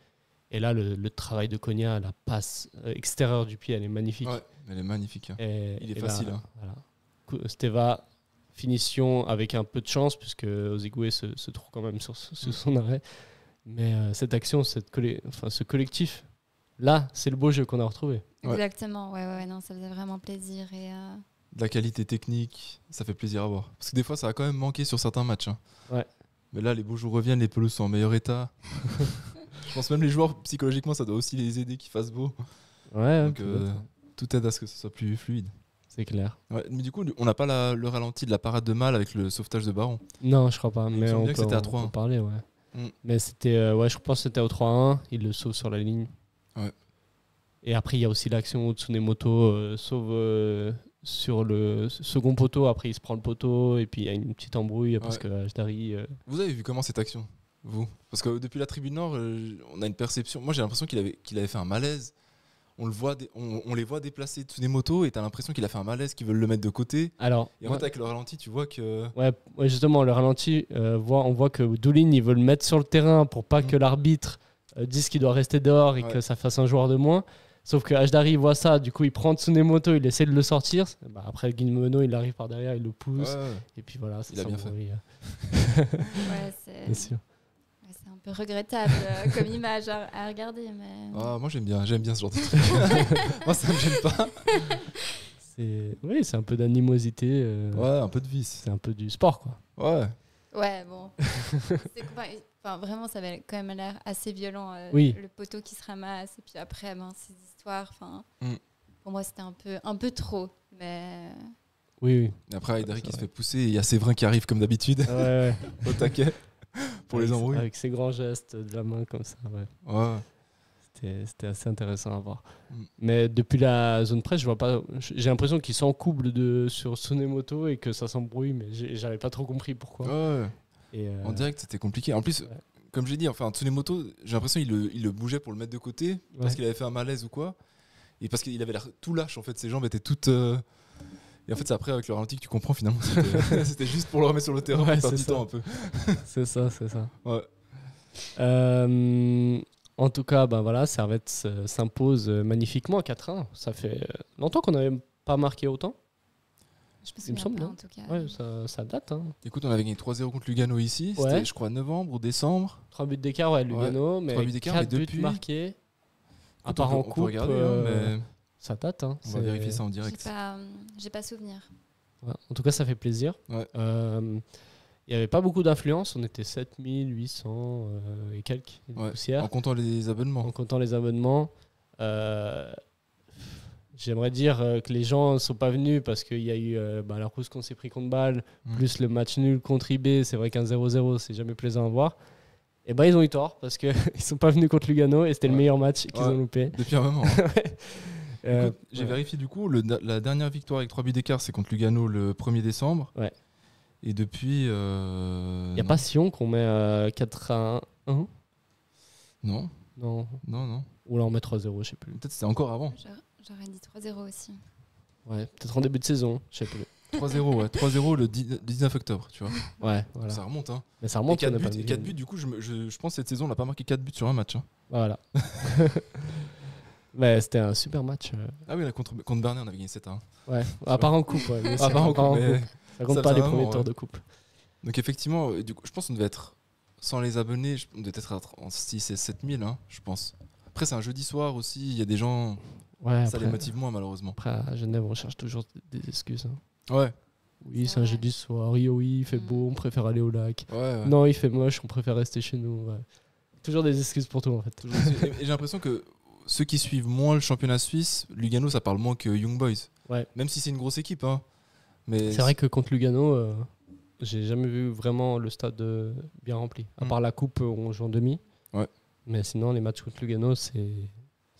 Et là, le travail de Konya, la passe extérieure du pied, elle est magnifique. Ouais, elle est magnifique. Hein. Il est facile. Là, voilà. Steva, finition avec un peu de chance, puisque Ozigwe se trouve quand même sur son arrêt. Mais cette action, ce collectif, là, c'est le beau jeu qu'on a retrouvé. Exactement, ouais, non, ça faisait vraiment plaisir. Et de la qualité technique, ça fait plaisir à voir. Parce que des fois, ça a quand même manqué sur certains matchs. Hein. Ouais. Mais là, les beaux jours reviennent, les pelouses sont en meilleur état. Je pense même les joueurs, psychologiquement, ça doit aussi les aider qu'ils fassent beau. Ouais, donc tout aide à ce que ce soit plus fluide. C'est clair. Ouais, mais du coup, on n'a pas le ralenti de la parade de Mal avec le sauvetage de Baron. Non, je crois pas. Mais on peut que c'était à 3-1. parler, ouais. Mais c'était, je pense que c'était au 3-1. Il le sauve sur la ligne. Ouais. Et après, il y a aussi l'action où Tsunemoto sauve sur le second poteau. Après, il se prend le poteau et puis il y a une petite embrouille parce que Ajdari... Vous avez vu comment cette action, vous? Parce que depuis la tribune nord, on a une perception. Moi, j'ai l'impression qu'il avait fait un malaise. On les voit déplacer Tsunemoto et t'as l'impression qu'il a fait un malaise, qu'ils veulent le mettre de côté. Alors, et en fait, avec le ralenti, tu vois que... Ouais, justement, le ralenti, on voit que Doulin, il veut le mettre sur le terrain pour pas que l'arbitre dise qu'il doit rester dehors et que ça fasse un joueur de moins. Sauf que Ajdari voit ça, du coup il prend Tsunemoto, il essaie de le sortir. Après Guillemeno, il arrive par derrière, il le pousse. Et puis voilà, il a bien fait. Bien sûr. C'est un peu regrettable comme image à regarder. Mais... moi j'aime bien ce genre de truc. Moi ça me gêne pas. C'est un peu d'animosité. Un peu de vice. C'est un peu du sport, quoi. Ouais, bon. Vraiment, ça avait quand même l'air assez violent. Le poteau qui se ramasse. Et puis après, ces histoires. Pour moi, c'était un peu trop. Mais... Oui. Et après, Aydari qui se fait pousser. Et il y a Séverin qui arrive comme d'habitude. Au taquet. Pour les embrouilles. Avec ses grands gestes de la main comme ça. C'était assez intéressant à voir. Mais depuis la zone presse, je vois pas. J'ai l'impression qu'ils s'encoublent sur Tsunemoto et que ça s'embrouille, mais j'avais pas trop compris pourquoi. En direct, c'était compliqué. En plus, comme j'ai dit, Tsunemoto, j'ai l'impression qu'il le bougeait pour le mettre de côté parce qu'il avait fait un malaise ou quoi. Et parce qu'il avait l'air tout lâche, en fait, ses jambes étaient toutes. Et en fait, c'est après avec le ralenti que tu comprends finalement. C'était juste pour le remettre sur le terrain, pour perdre du temps un peu. C'est ça. Ouais. En tout cas, Servette s'impose magnifiquement 4-1. Ça fait longtemps qu'on n'avait pas marqué autant. Il me semble, en tout cas. Ouais, ça date. Hein. Écoute, on avait gagné 3-0 contre Lugano ici. C'était, je crois, novembre ou décembre. 3 buts d'écart, Lugano. Mais 3 buts d'écart, 4 mais buts depuis... marqués. À part en coupe, mais... ça date. Hein. On va vérifier ça en direct. J'ai pas souvenir. Ouais. En tout cas, ça fait plaisir. Ouais. Il n'y avait pas beaucoup d'influence. On était 7800 et quelques. En comptant les abonnements. J'aimerais dire que les gens ne sont pas venus parce qu'il y a eu la rousse qu'on s'est pris contre Bâle, plus le match nul contre IB. C'est vrai qu'un 0-0, c'est jamais plaisant à voir. Et ils ont eu tort parce qu'ils ne sont pas venus contre Lugano et c'était le meilleur match qu'ils ont loupé. Depuis un moment. Écoute, j'ai vérifié du coup, la dernière victoire avec 3 buts d'écart, c'est contre Lugano le 1er décembre. Ouais. Et depuis. Il n'y a pas Sion qu'on met 4-1 Non. Non. Non. Ou là on met 3-0, je sais plus. Peut-être c'était encore avant. J'aurais dit 3-0 aussi. Ouais, peut-être en début de saison, je sais plus. 3-0, ouais. 3-0 le 19 octobre, tu vois. Ouais, voilà. Ça remonte, hein. Mais ça remonte. 4 buts, du coup, je pense que cette saison, on n'a pas marqué 4 buts sur un match. Hein. Voilà. Mais c'était un super match. Ah oui, là, contre Bernay, on avait gagné 7-1. Ouais, à part en coupe. Ouais, à part en coupe, mais ça compte pas les premiers tours de coupe. Donc effectivement, du coup, je pense qu'on devait être, sans les abonnés, on devait être en 6 et 7 000, hein, je pense. Après, c'est un jeudi soir aussi, il y a des gens, ça les motive moins malheureusement. Après, à Genève, on cherche toujours des excuses. Hein. Ouais. Oui, c'est un jeudi soir. Oui, il fait beau, on préfère aller au lac. Ouais. Non, il fait moche, on préfère rester chez nous. Ouais. Toujours des excuses pour tout en fait. Et j'ai l'impression que ceux qui suivent moins le championnat suisse, Lugano, ça parle moins que Young Boys. Ouais. Même si c'est une grosse équipe. Hein. Mais c'est vrai que contre Lugano, j'ai jamais vu vraiment le stade bien rempli. À part la coupe, on joue en demi. Ouais. Mais sinon, les matchs contre Lugano, c'est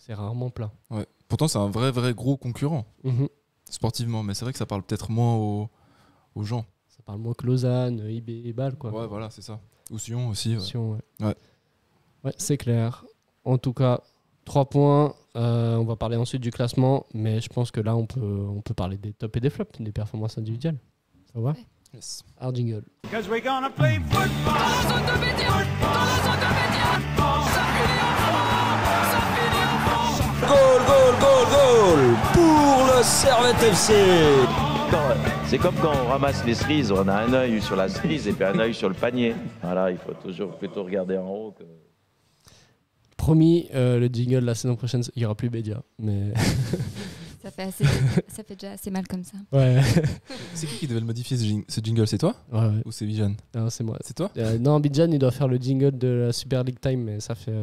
rarement plein. Ouais. Pourtant, c'est un vrai gros concurrent, sportivement. Mais c'est vrai que ça parle peut-être moins aux gens. Ça parle moins que Lausanne, IB et Bâle, quoi. Ouais, voilà, c'est ça. Ou Sion aussi. Ouais. Sion, ouais. Ouais, c'est clair. En tout cas, 3 points. On va parler ensuite du classement. Mais je pense que là, on peut parler des tops et des flops, des performances individuelles. Ça va? Yes. Our jingle. Because we're gonna play football. Goal pour le Servette FC. C'est comme quand on ramasse les cerises, on a un œil sur la cerise et puis un œil sur le panier. Voilà, il faut toujours plutôt regarder en haut. Promis, le jingle la saison prochaine, il n'y aura plus Bédia. Mais... ça fait déjà assez mal comme ça. Ouais. C'est qui devait le modifier ce jingle? C'est toi? Ouais. Ou c'est Bijan? Non, c'est moi. C'est toi? Non, Bijan, il doit faire le jingle de la Super League Time, mais ça fait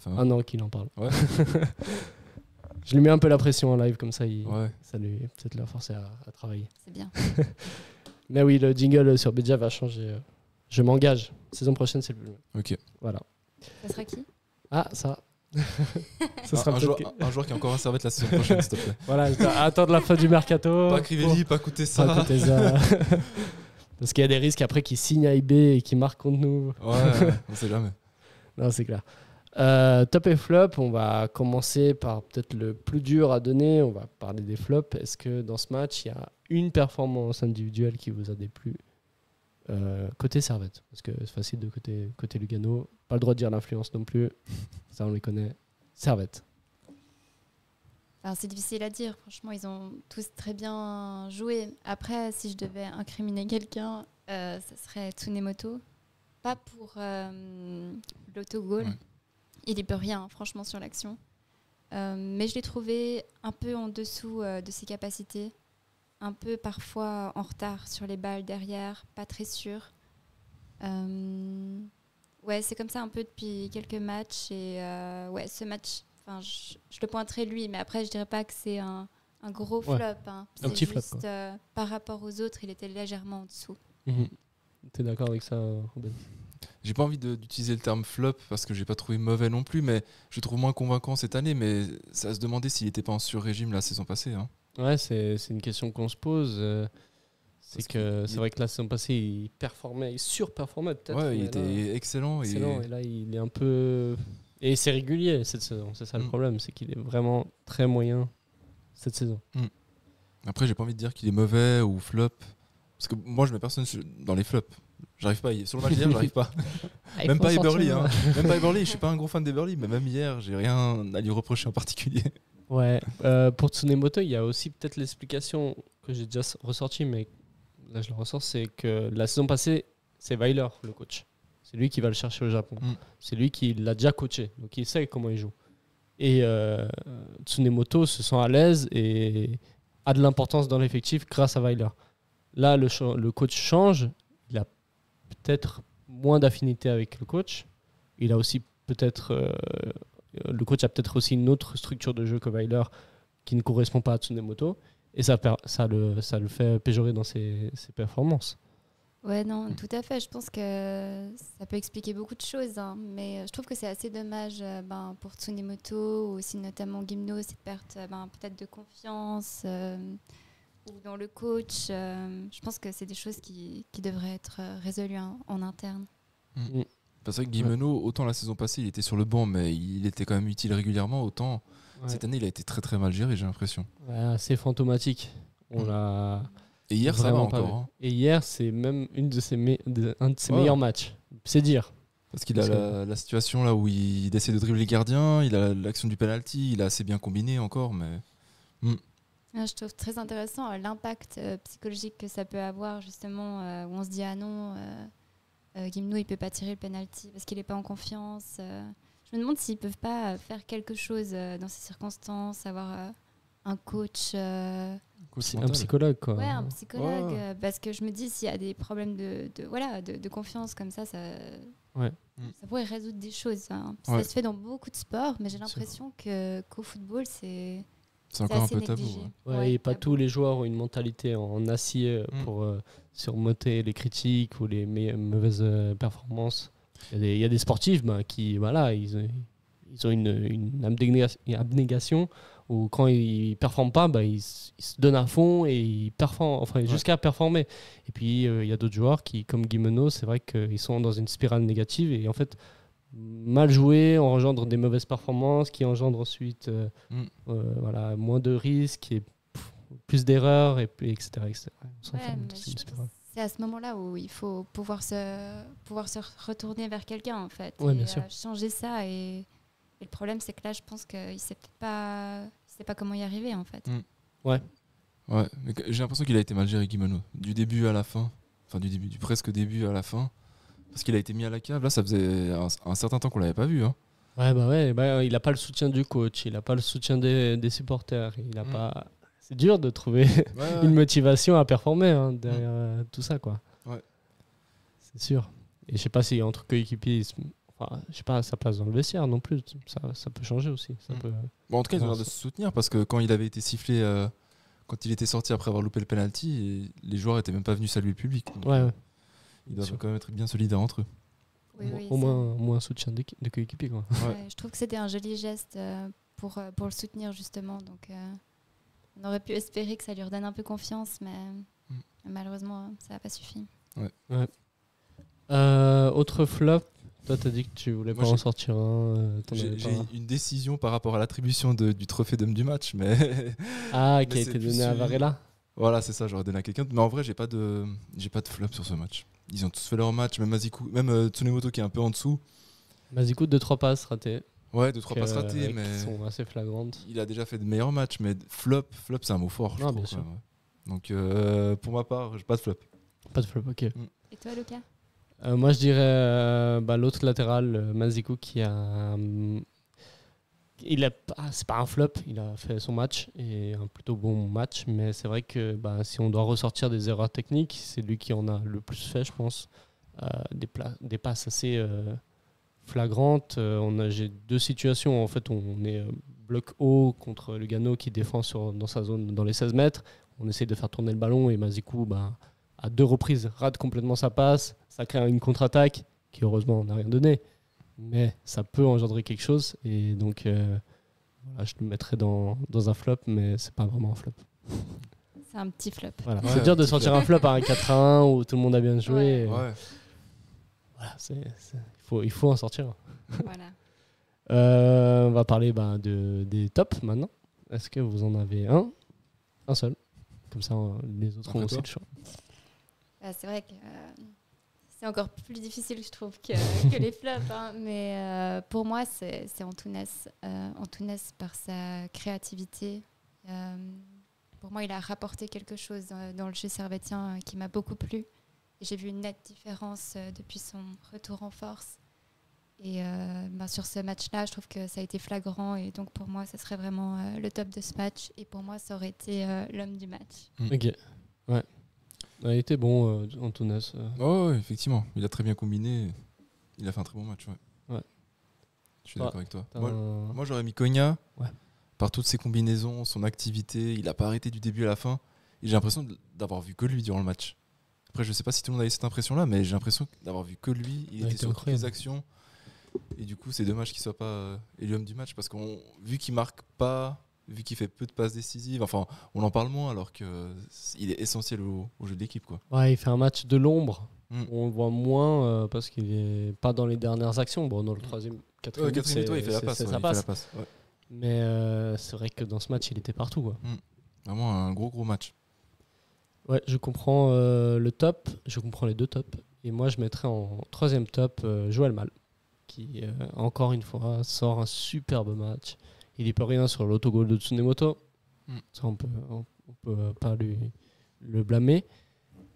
un an qu'il en parle. Ouais. Je lui mets un peu la pression en live, comme ça, ça lui peut-être l'a forcé à travailler. C'est bien. Mais oui, le jingle sur Bédia va changer. Je m'engage. Saison prochaine, c'est le plus. Ok. Voilà. Ça sera qui? Ah, ça. Ça sera un joueur qui est encore un Servette la saison prochaine, s'il te plaît. Voilà, attendre la fin du mercato. Pas Crivelli, pas coûter ça. Pas coûter ça. Parce qu'il y a des risques après qu'il signe à IB et qu'il marque contre nous. Ouais, on sait jamais. Non, c'est clair. Top et flop, on va commencer par peut-être le plus dur à donner. On va parler des flops. Est-ce que dans ce match, il y a une performance individuelle qui vous a déplu côté Servette? Parce que c'est facile de côté Lugano. Pas le droit de dire l'influence non plus. Ça, on les connaît. Servette. Alors, c'est difficile à dire. Franchement, ils ont tous très bien joué. Après, si je devais incriminer quelqu'un, ça serait Tsunemoto. Pas pour l'autogol. Ouais. Il n'y peut rien, franchement, sur l'action. Mais je l'ai trouvé un peu en dessous de ses capacités. Un peu parfois en retard sur les balles derrière, pas très sûr. Ouais, c'est comme ça un peu depuis quelques matchs. Et ouais, ce match, je le pointerai lui, mais après, je dirais pas que c'est un gros flop. Hein. Un petit flop. Par rapport aux autres, il était légèrement en dessous. T'es d'accord avec ça, Robin? J'ai pas envie d'utiliser le terme flop parce que j'ai pas trouvé mauvais non plus, mais je trouve moins convaincant cette année. Mais ça va se demander s'il était pas en sur-régime la saison passée. Hein. Ouais, c'est une question qu'on se pose. C'est vrai que la saison passée, il performait, il surperformait peut-être. Ouais, il était excellent. Et là, il est un peu... Et c'est régulier cette saison, c'est ça le problème, c'est qu'il est vraiment très moyen cette saison. Après, j'ai pas envie de dire qu'il est mauvais ou flop, parce que moi, je mets personne dans les flops. J'arrive pas. Sur le match d'hier, j'arrive pas. Même pas Eberly. Hein. Même pas Eberly. Je suis pas un gros fan d'Eberly, mais même hier, j'ai rien à lui reprocher en particulier. Ouais. Pour Tsunemoto, il y a aussi peut-être l'explication que j'ai déjà ressortie, mais là je le ressors, c'est que la saison passée, c'est Weiler le coach. C'est lui qui va le chercher au Japon. C'est lui qui l'a déjà coaché, donc il sait comment il joue. Et Tsunemoto se sent à l'aise et a de l'importance dans l'effectif grâce à Weiler. Là, le coach change. Il a peut-être moins d'affinité avec le coach. Il a aussi peut-être Le coach a peut-être aussi une autre structure de jeu que Weiler qui ne correspond pas à Tsunemoto. Et ça le fait péjorer dans ses performances. Ouais, non, tout à fait. Je pense que ça peut expliquer beaucoup de choses, hein, mais je trouve que c'est assez dommage pour Tsunemoto, ou aussi notamment Gimno, cette perte peut-être de confiance ou dans le coach. Je pense que c'est des choses qui devraient être résolues en interne. C'est vrai que Guimeno, autant la saison passée, il était sur le banc, mais il était quand même utile régulièrement, autant cette année, il a été très très mal géré, j'ai l'impression. Ouais, assez fantomatique. On l'a... Et hier, ça va vraiment encore. Hein. Et hier, c'est même un de ses meilleurs matchs. C'est dire. Parce qu'il a la situation là où il essaie de dribbler les gardiens, il a l'action du penalty, il a assez bien combiné encore, mais... Je trouve très intéressant l'impact psychologique que ça peut avoir, justement, où on se dit « Ah non, Gimno, il peut pas tirer le penalty parce qu'il n'est pas en confiance. » Je me demande s'ils peuvent pas faire quelque chose dans ces circonstances, avoir un coach... un psychologue, quoi. Ouais, un psychologue. Parce que je me dis, s'il y a des problèmes de confiance comme ça pourrait résoudre des choses. Hein. Ça se fait dans beaucoup de sports, mais j'ai l'impression qu'au football, c'est encore un peu négligé. tabou. Et pas tous les joueurs ont une mentalité en acier pour surmonter les critiques ou les mauvaises performances. Il y a des sportifs qui, ils ont une abnégation où quand ils performent pas, ils se donnent à fond et ils performent, jusqu'à performer. Et puis il y a d'autres joueurs qui, comme Guimeno, c'est vrai qu'ils sont dans une spirale négative et en fait, mal jouer engendre des mauvaises performances qui engendrent ensuite moins de risques et plus d'erreurs, etc. C'est à ce moment-là où il faut pouvoir se retourner vers quelqu'un, en fait. Ouais, bien sûr. Changer ça. Et le problème, c'est que là, je pense qu'il ne sait pas comment y arriver, en fait. Ouais, mais j'ai l'impression qu'il a été mal géré, Guimeno. Du début à la fin. Enfin, du presque début à la fin. Parce qu'il a été mis à la cave. Là, ça faisait un certain temps qu'on ne l'avait pas vu. Hein. Il n'a pas le soutien du coach. Il n'a pas le soutien des supporters. Il n'a pas... C'est dur de trouver une motivation à performer derrière tout ça, quoi. Ouais. C'est sûr. Et je sais pas si entre coéquipiers, je sais pas sa place dans le vestiaire non plus. Ça peut changer aussi. Ça peut... En tout cas, ils ont l'air de se soutenir parce que quand il avait été sifflé, quand il était sorti après avoir loupé le penalty, les joueurs étaient même pas venus saluer le public. Donc, ils doivent quand même être bien solidaires entre eux. Oui, au moins un soutien de coéquipiers, quoi. Je trouve que c'était un joli geste pour le soutenir, justement. Donc, on aurait pu espérer que ça lui redonne un peu confiance, mais malheureusement, ça n'a pas suffi. Autre flop, toi, tu as dit que tu voulais pas en sortir un. J'ai une décision par rapport à l'attribution du trophée d'homme du match, mais qui a été donné à Varela. Voilà, c'est ça, j'aurais donné à quelqu'un. Mais en vrai, j'ai pas de flop sur ce match. Ils ont tous fait leur match, même Mazikou, même Tsunemoto qui est un peu en dessous. Mazikou, 2-3 passes ratées. Ouais, 2-3 passes ratées, mais qui sont assez flagrantes. Il a déjà fait de meilleurs matchs, mais flop, c'est un mot fort. Je trouve, bien sûr. Donc, pour ma part, j'ai pas de flop. Pas de flop, ok. Et toi, Lucas ? Moi, je dirais l'autre latéral, Mazikou, qui a. C'est pas un flop, il a fait son match et un plutôt bon match, mais c'est vrai que si on doit ressortir des erreurs techniques, c'est lui qui en a le plus fait, je pense. Des passes assez flagrantes. J'ai deux situations. En fait, on est bloc haut contre Lugano qui défend dans sa zone dans les 16 mètres. On essaie de faire tourner le ballon et Mazikou, à 2 reprises, rate complètement sa passe. Ça crée une contre-attaque qui, heureusement, n'a rien donné. Mais ça peut engendrer quelque chose. Et donc, je le mettrais dans un flop, mais c'est pas vraiment un flop. C'est un petit flop. Voilà. C'est dur de sortir un flop à un 4-1 où tout le monde a bien joué. Ouais. Voilà, il faut en sortir. Voilà. On va parler des tops maintenant. Est-ce que vous en avez un seul? Comme ça, les autres ont aussi le choix. C'est vrai que c'est encore plus difficile, je trouve, que les flops. Mais pour moi, c'est Antunes. Antunes, par sa créativité, pour moi, il a rapporté quelque chose dans le jeu servétien qui m'a beaucoup plu. Et j'ai vu une nette différence depuis son retour en force. Et sur ce match-là, je trouve que ça a été flagrant. Et donc, pour moi, ça serait vraiment le top de ce match. Et pour moi, ça aurait été l'homme du match. Ok, ouais. Il était bon, Antunes. Ouais, effectivement. Il a très bien combiné. Il a fait un très bon match, ouais. Je suis d'accord avec toi. T'as Moi, un- moi, j'aurais mis Cogna. Ouais. Par toutes ses combinaisons, son activité, il a pas arrêté du début à la fin. Et j'ai l'impression d'avoir vu que lui durant le match. Après, je sais pas si tout le monde avait cette impression-là, mais j'ai l'impression d'avoir vu que lui. Il Ouais, était c'était sur toutes incroyable. les actions. Et du coup, c'est dommage qu'il soit pas l'homme du match parce vu qu'il marque pas, vu qu'il fait peu de passes décisives, enfin, on en parle moins alors qu'il est essentiel au jeu de l'équipe, quoi. Ouais, il fait un match de l'ombre. Mm. On le voit moins parce qu'il est pas dans les dernières actions. Bon, dans le troisième, quatrième, Ouais, quatrième minute, ouais, il fait la passe. c'est ouais, sa il fait passe. la passe, ouais. Mais c'est vrai que dans ce match, il était partout, quoi. Vraiment un gros match. Ouais, je comprends le top, je comprends les deux tops. Et moi, je mettrais en troisième top Joël Mal, qui, encore une fois, sort un superbe match. Il n'y peut rien sur l'autogol de Tsunemoto. Ça, on peut pas le blâmer.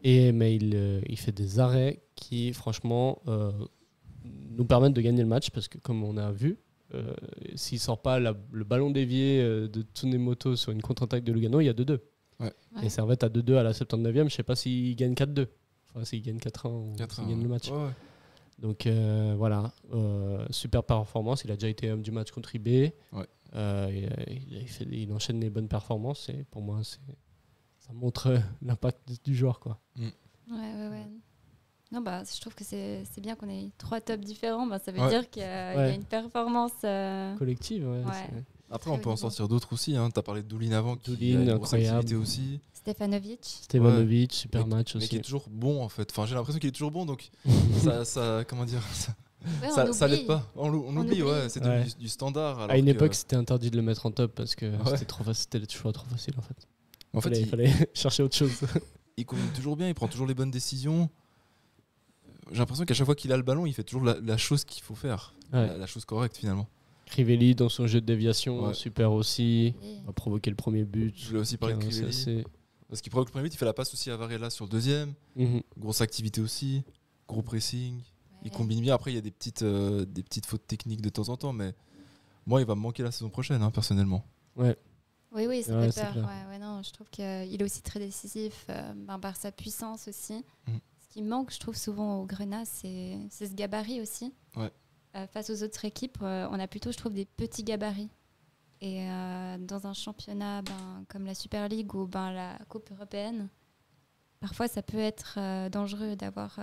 Mais il fait des arrêts qui, franchement, nous permettent de gagner le match. Parce que, comme on a vu, s'il ne sort pas le ballon dévié de Tsunemoto sur une contre-attaque de Lugano, il y a 2-2. Ouais. Et Servette à 2-2 à la 79e, je ne sais pas s'il gagne 4-2. Enfin, s'il gagne 4-1 ou 4-1, s'il gagne le match. Ouais. Donc voilà, super performance. Il a déjà été homme du match contre IB. Ouais. Il enchaîne les bonnes performances et pour moi, ça montre l'impact du joueur, quoi. Ouais. Non, je trouve que c'est bien qu'on ait 3 tops différents. Ça veut Ouais. dire qu'il y a une performance collective. Ouais, ouais. Après, on peut en sortir d'autres aussi. Tu as parlé de Doulin avant, qui a Doulin, une grosse incroyable. activité aussi. Stevanovic, super match mais aussi. qui est toujours bon, en fait. Enfin, j'ai l'impression qu'il est toujours bon, donc ça comment dire ça l'aide pas. On oublie, ouais. C'est devenu du standard. Alors à une époque, c'était interdit de le mettre en top parce que Ouais. c'était le choix trop facile, en fait. En fait, Il fallait chercher autre chose. Il combine toujours bien, il prend toujours les bonnes décisions. J'ai l'impression qu'à chaque fois qu'il a le ballon, il fait toujours la chose qu'il faut faire. Ouais. La chose correcte, finalement. Crivelli dans son jeu de déviation, Ouais. super aussi. Il a provoqué le premier but. Je voulais aussi parler de C'est Crivelli. assez- Parce qu'il provoque le premier but, il fait la passe aussi à Varela sur le deuxième. Mhm. Grosse activité aussi, gros pressing. Il combine bien. Après, il y a des petites fautes techniques de temps en temps, mais moi, il va me manquer la saison prochaine, personnellement. Ouais. Oui, ça Ouais, fait c'est peur. clair. Ouais, non, je trouve qu'il est aussi très décisif par sa puissance aussi. Ce qui manque, je trouve, souvent au Grenat, c'est ce gabarit aussi. Ouais. Face aux autres équipes, on a plutôt, je trouve, des petits gabarits. Et dans un championnat comme la Super League ou la Coupe européenne, parfois ça peut être dangereux d'avoir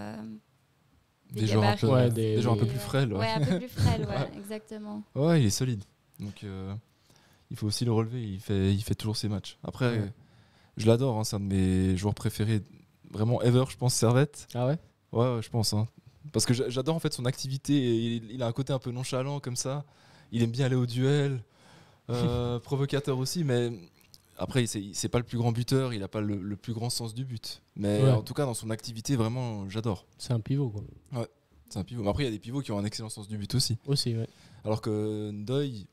Des joueurs un peu, Ouais, des joueurs un peu plus frêles. Ouais, un peu plus frêles, exactement. Ouais, il est solide. Donc, il faut aussi le relever. Il fait toujours ses matchs. Après, je l'adore. C'est un de mes joueurs préférés, vraiment ever, je pense, Servette. Ah ouais? Ouais, je pense. Parce que j'adore en fait son activité. Et il a un côté un peu nonchalant comme ça. Il aime bien aller au duel. Provocateur aussi, mais après, c'est pas le plus grand buteur. Il a pas le plus grand sens du but. Mais en tout cas, dans son activité, vraiment, j'adore. C'est un pivot, quoi. Ouais, c'est un pivot. Mais après, il y a des pivots qui ont un excellent sens du but aussi. Aussi, ouais. Alors que Ndoye,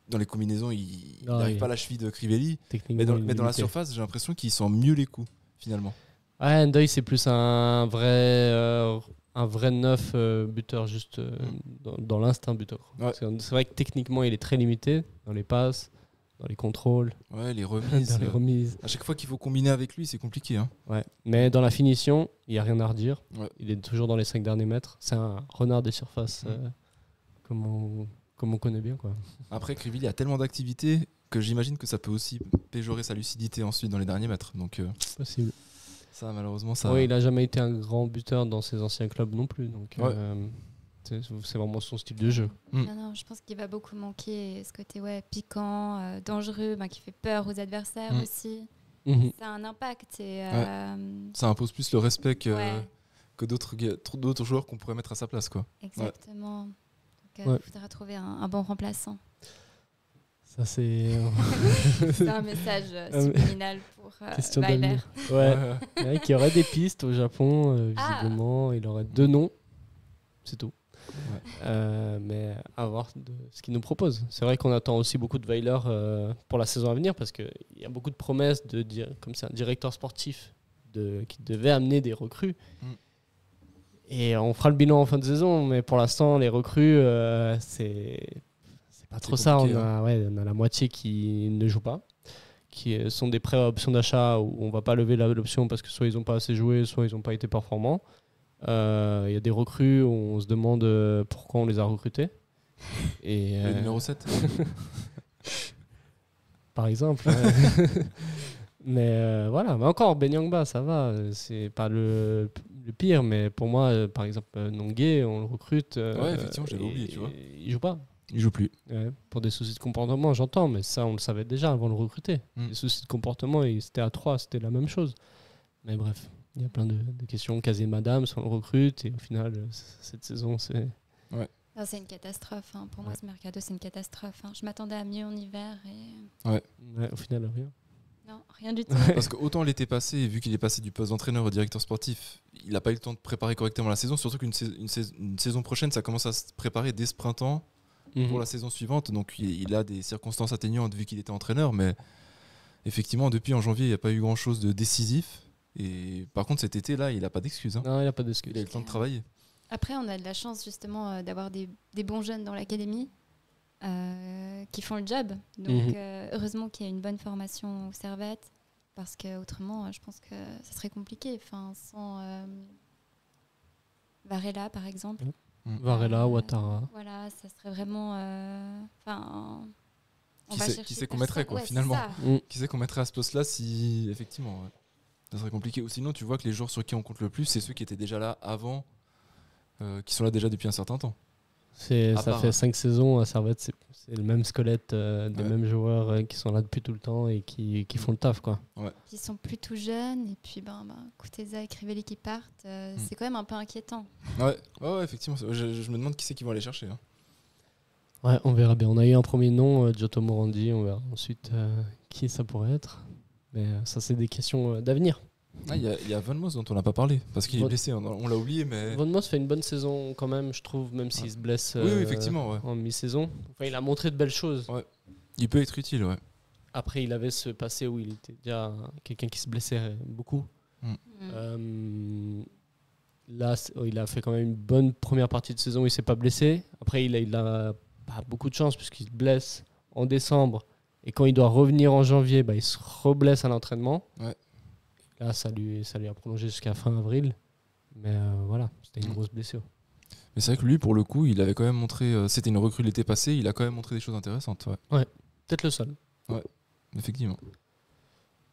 dans les combinaisons, il Non, n'arrive pas à la cheville de Crivelli. Mais dans la surface, j'ai l'impression qu'il sent mieux les coups, finalement. Ouais, Ndoye, c'est plus un vrai neuf buteur, juste dans l'instinct buteur. Ouais. C'est vrai que techniquement, il est très limité dans les passes, dans les contrôles. Ouais, les remises. Dans les remises. À chaque fois qu'il faut combiner avec lui, c'est compliqué. Ouais. Mais dans la finition, il n'y a rien à redire. Ouais. Il est toujours dans les 5 derniers mètres. C'est un renard des surfaces, comme on connaît bien, quoi. Après, Crivelli a tellement d'activités que j'imagine que ça peut aussi péjorer sa lucidité ensuite dans les derniers mètres. Donc, possible. Ça, malheureusement, ça. Oui, il n'a jamais été un grand buteur dans ses anciens clubs non plus. Donc, Ouais. c'est vraiment son style de jeu. Non, je pense qu'il va beaucoup manquer ce côté piquant, dangereux, qui fait peur aux adversaires aussi. Ça a un impact. Et, ça impose plus le respect que d'autres joueurs qu'on pourrait mettre à sa place, quoi. Exactement. Donc, il faudra trouver un bon remplaçant. Ça, c'est c'est un message subliminal pour Weiler. Ouais, qu'il y aurait des pistes au Japon, visiblement. Il aurait 2 noms. C'est tout. Mais à voir ce qu'il nous propose. C'est vrai qu'on attend aussi beaucoup de Weiler pour la saison à venir parce qu'il y a beaucoup de promesses comme c'est un directeur sportif qui devait amener des recrues. Et on fera le bilan en fin de saison, mais pour l'instant, les recrues, c'est pas trop ça. On a la moitié qui ne joue pas, qui sont des prêts à option d'achat où on va pas lever l'option parce que soit ils n'ont pas assez joué, soit ils n'ont pas été performants. Il y a des recrues où on se demande pourquoi on les a recrutés. Et, Le numéro 7. par exemple. Ouais. Mais voilà, mais encore Ben Yangba, ça va, c'est pas le pire, mais pour moi, par exemple, Nongué, on le recrute. Ouais, effectivement, j'avais oublié, tu vois. Il joue pas. Il joue plus. Ouais, pour des soucis de comportement, j'entends, mais ça, on le savait déjà avant de le recruter. Les soucis de comportement, c'était à 3, c'était la même chose. Mais bref, il y a plein de questions. Kazim Adams, on le recrute, et au final, cette saison, c'est. Ouais. Non, c'est une catastrophe. Hein. Pour moi, ce mercato, c'est une catastrophe. Hein. Je m'attendais à mieux en hiver. Ouais. Au final, rien. Non, rien du tout. Parce qu'autant l'été passé, vu qu'il est passé du poste d'entraîneur au directeur sportif, il n'a pas eu le temps de préparer correctement la saison. Surtout qu'une saison prochaine, ça commence à se préparer dès ce printemps pour la saison suivante. Donc il a des circonstances atténuantes vu qu'il était entraîneur. Mais effectivement, depuis en janvier, il n'y a pas eu grand-chose de décisif. Et par contre, cet été-là, il n'a pas d'excuses. Hein. Non, il n'a pas d'excuses. Il a eu le temps de travailler. Après, on a de la chance justement d'avoir des bons jeunes dans l'académie qui font le job. Donc heureusement qu'il y a une bonne formation au Servette, parce qu'autrement, je pense que ça serait compliqué. Enfin, sans Varela, par exemple. Varela, Ouattara. Voilà, ça serait vraiment... Qui sait qu'on mettrait, quoi, finalement. Qui sait qu'on mettrait à ce poste-là si... Effectivement, ouais. Ça serait compliqué. Ou sinon, tu vois que les joueurs sur qui on compte le plus, c'est ceux qui étaient déjà là avant, qui sont là déjà depuis un certain temps. Ça fait 5 saisons à Servette, c'est le même squelette des mêmes joueurs qui sont là depuis tout le temps et qui font le taf, quoi. Ouais. Qui sont plutôt jeunes, et puis Kuteza et Crivelli qui partent, c'est quand même un peu inquiétant. Ouais, effectivement. Je me demande qui c'est qui vont aller chercher. Hein. Ouais, on verra bien. On a eu un premier nom, Giotto Morandi, on verra ensuite qui ça pourrait être. Mais ça, c'est des questions d'avenir. Il y a Van Moos dont on n'a pas parlé, parce qu'il est blessé, on l'a oublié. Mais... Van Moos fait une bonne saison quand même, je trouve, même s'il se blesse effectivement, en mi-saison. Enfin, il a montré de belles choses. Ouais. Il peut être utile, ouais. Après, il avait ce passé où il était déjà quelqu'un qui se blessait beaucoup. Là, il a fait quand même une bonne première partie de saison où il ne s'est pas blessé. Après, il a pas beaucoup de chance puisqu'il se blesse en décembre. Et quand il doit revenir en janvier, il se reblesse à l'entraînement. Ouais. Là, ça lui a prolongé jusqu'à fin avril. Mais voilà, c'était une grosse blessure. Mais c'est vrai que lui, pour le coup, il avait quand même montré... c'était une recrue l'été passé, il a quand même montré des choses intéressantes. Ouais, peut-être le seul. Ouais, effectivement.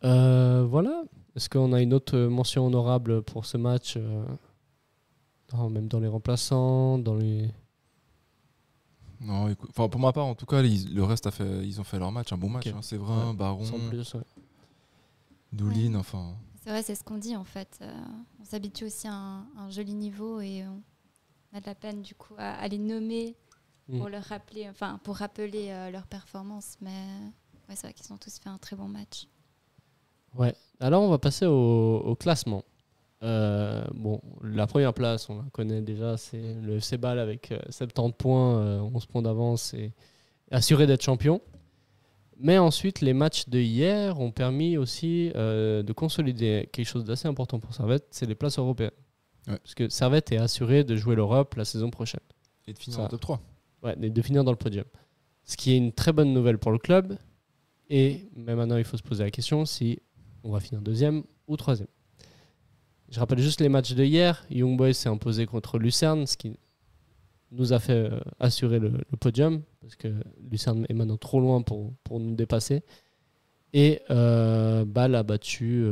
Voilà. Est-ce qu'on a une autre mention honorable pour ce match même dans les remplaçants, dans les... Non, écoute, pour ma part, en tout cas, le reste ils ont fait leur match, un bon match. Okay. Hein, c'est vrai, Baron, sans plus, Doulin, enfin... C'est vrai, c'est ce qu'on dit en fait. On s'habitue aussi à un joli niveau et on a de la peine du coup à les nommer pour leur rappeler, pour rappeler leur performance. Mais c'est vrai qu'ils ont tous fait un très bon match. Ouais. Alors on va passer au classement. La première place, on la connaît déjà, c'est le FC Bâle avec 70 points, 11 points d'avance et assuré d'être champion. Mais ensuite, les matchs de hier ont permis aussi de consolider quelque chose d'assez important pour Servette, c'est les places européennes. Ouais. Parce que Servette est assuré de jouer l'Europe la saison prochaine. Et de finir en top 3. Ouais, et de finir dans le podium. Ce qui est une très bonne nouvelle pour le club. Et mais maintenant, il faut se poser la question si on va finir deuxième ou troisième. Je rappelle juste les matchs de hier. Young Boys s'est imposé contre Lucerne, ce qui nous a fait assurer le podium, parce que Lucerne est maintenant trop loin pour nous dépasser. Et Bâle a battu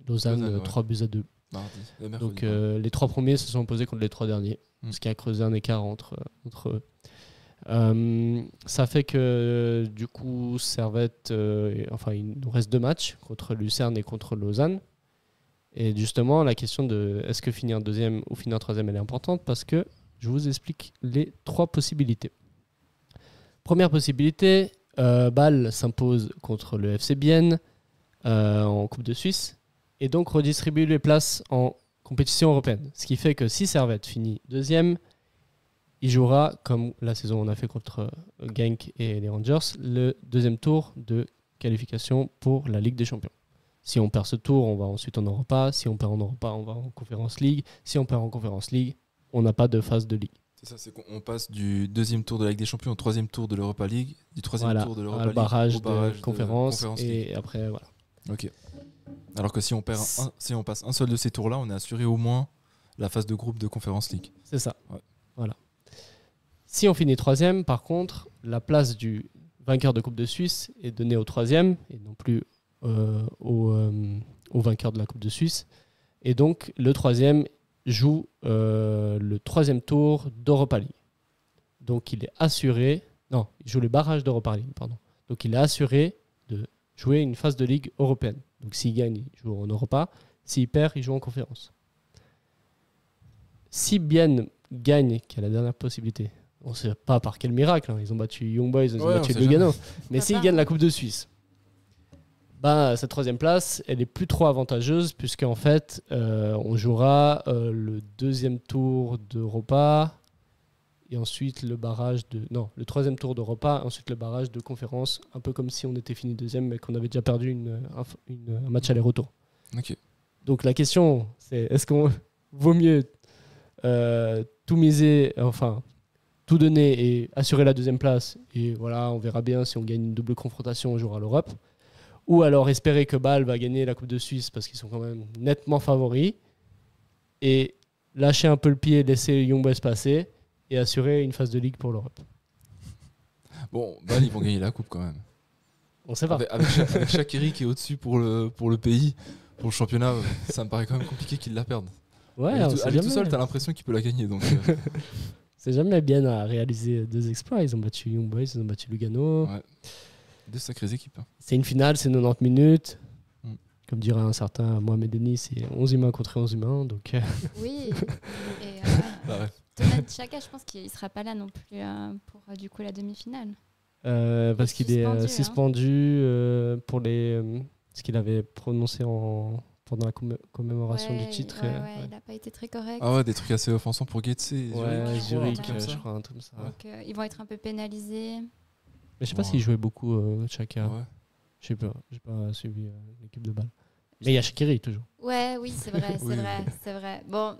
Lausanne 3-2. Mardi. Donc les 3 premiers se sont opposés contre les 3 derniers, ce qui a creusé un écart entre eux. Ça fait que du coup Servette, il nous reste 2 matchs contre Lucerne et contre Lausanne. Et justement, la question de est-ce que finir deuxième ou finir troisième, elle est importante parce que je vous explique les 3 possibilités. Première possibilité, Bâle s'impose contre le FC Bienne en Coupe de Suisse et donc redistribue les places en compétition européenne. Ce qui fait que si Servette finit deuxième, il jouera, comme la saison on a fait contre Genk et les Rangers, le deuxième tour de qualification pour la Ligue des Champions. Si on perd ce tour, on va ensuite en Europa. Si on perd en Europa, on va en Conference League. Si on perd en Conference League, on n'a pas de phase de Ligue. C'est ça, c'est qu'on passe du deuxième tour de la Ligue des Champions au troisième tour de l'Europa League, du troisième tour de l'Europa League au barrage de conférence et après voilà. Ok. Alors que si on passe un seul de ces tours-là, on est assuré au moins la phase de groupe de Conference League. C'est ça. Ouais. Voilà. Si on finit troisième, par contre, la place du vainqueur de Coupe de Suisse est donnée au troisième et non plus au vainqueur de la Coupe de Suisse. Et donc, le troisième joue le troisième tour d'Europa League. Donc, il est assuré... Non, il joue les barrages d'Europa League, pardon. Donc, il est assuré de jouer une phase de Ligue européenne. Donc, s'il gagne, il joue en Europa. S'il perd, il joue en conférence. Si Bienne gagne, qui est la dernière possibilité, on ne sait pas par quel miracle, hein. Ils ont battu Young Boys, ils ont battu Lugano, mais s'ils gagnent la Coupe de Suisse, cette troisième place, elle est plus trop avantageuse, puisqu'en fait, on jouera le deuxième tour d'Europa, et ensuite le troisième tour d'Europa, ensuite le barrage de conférence, un peu comme si on était fini deuxième, mais qu'on avait déjà perdu un match aller-retour. Ok. Donc la question, c'est est-ce qu'on vaut mieux tout miser, enfin tout donner et assurer la deuxième place, et voilà, on verra bien si on gagne une double confrontation, on jouera l'Europe, ou alors espérer que Bâle va gagner la Coupe de Suisse parce qu'ils sont quand même nettement favoris, et lâcher un peu le pied, laisser Young Boys passer et assurer une phase de ligue pour l'Europe. Bon, Bâle, ils vont gagner la coupe quand même. On sait pas. Avec Shaqiri qui est au-dessus pour le pays, pour le championnat, ça me paraît quand même compliqué qu'ils la perdent. Ouais, elle est tout seul, t'as l'impression qu'il peut la gagner. Donc, c'est jamais bien à réaliser deux exploits. Ils ont battu Young Boys, ils ont battu Lugano. Ouais. Deux sacrées équipes. Hein. C'est une finale, c'est 90 minutes. Comme dirait un certain Mohamed Denis, c'est 11 humains contre 11 humains. Donc... Oui. Et ouais. Thomas Chaka, je pense qu'il ne sera pas là non plus pour du coup la demi-finale. Parce qu'il est suspendu pour ce qu'il avait prononcé pendant la commémoration du titre. Il n'a pas été très correct. Ah ouais, des trucs assez offensants pour Getse. Zurich, je crois, un truc comme ça. Donc ils vont être un peu pénalisés. Mais je sais pas s'il jouait beaucoup, Chaka. Ouais. Je sais pas, j'ai pas suivi l'équipe de balle. Mais il y a Shaqiri toujours. Oui, c'est vrai, c'est vrai. Bon,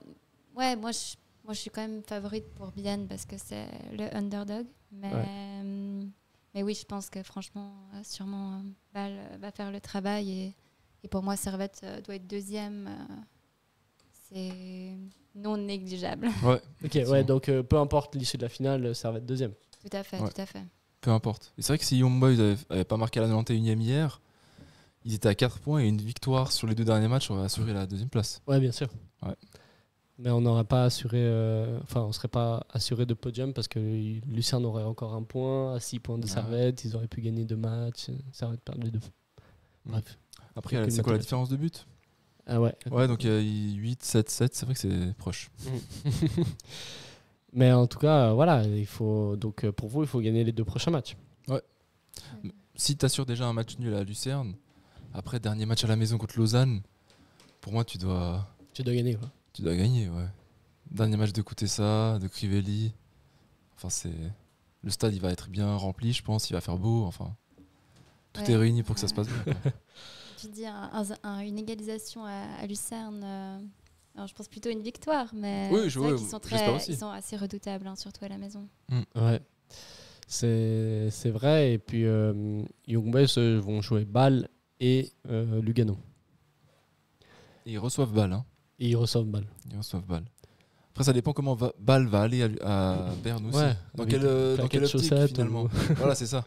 ouais, moi je suis quand même favorite pour Bienne parce que c'est le underdog. Mais oui, je pense que franchement, sûrement, Bâle va faire le travail et pour moi, Servette doit être deuxième. C'est non négligeable. Ouais. Ok, ouais, donc peu importe l'issue de la finale, Servette deuxième. Tout à fait, ouais. Tout à fait. Peu importe. Et c'est vrai que si Young Boys n'avaient pas marqué à la 91e hier, ils étaient à 4 points et une victoire sur les 2 derniers matchs aurait assuré la deuxième place. Ouais, bien sûr. Ouais. Mais on n'aurait pas assuré, on serait pas assuré de podium parce que Lucerne aurait encore un point, à 6 points de Servette, ils auraient pu gagner 2 matchs, Servette perd les 2. Bref. Après, c'est quoi la différence de but ? Ah ouais. Ouais, donc 8, 7, 7, c'est vrai que c'est proche. Mais en tout cas, voilà, donc pour vous, il faut gagner les 2 prochains matchs. Ouais. Si tu assures déjà un match nul à Lucerne, après, dernier match à la maison contre Lausanne, pour moi, tu dois gagner, quoi. Tu dois gagner, ouais. Dernier match de Kutesa, de Crivelli. Enfin, le stade, il va être bien rempli, je pense. Il va faire beau. Enfin, tout est réuni pour que ça se passe bien. Tu dis une égalisation à Lucerne. Alors, je pense plutôt une victoire, mais oui, ils sont assez redoutables, hein, surtout à la maison. Ouais, c'est vrai. Et puis, Young Boys vont jouer Bâle et Lugano. Et ils reçoivent Bâle. Hein. Et ils reçoivent Bâle. Après, ça dépend comment Bâle va aller à Berne aussi. Ouais, dans quelle optique, finalement. Voilà, c'est ça.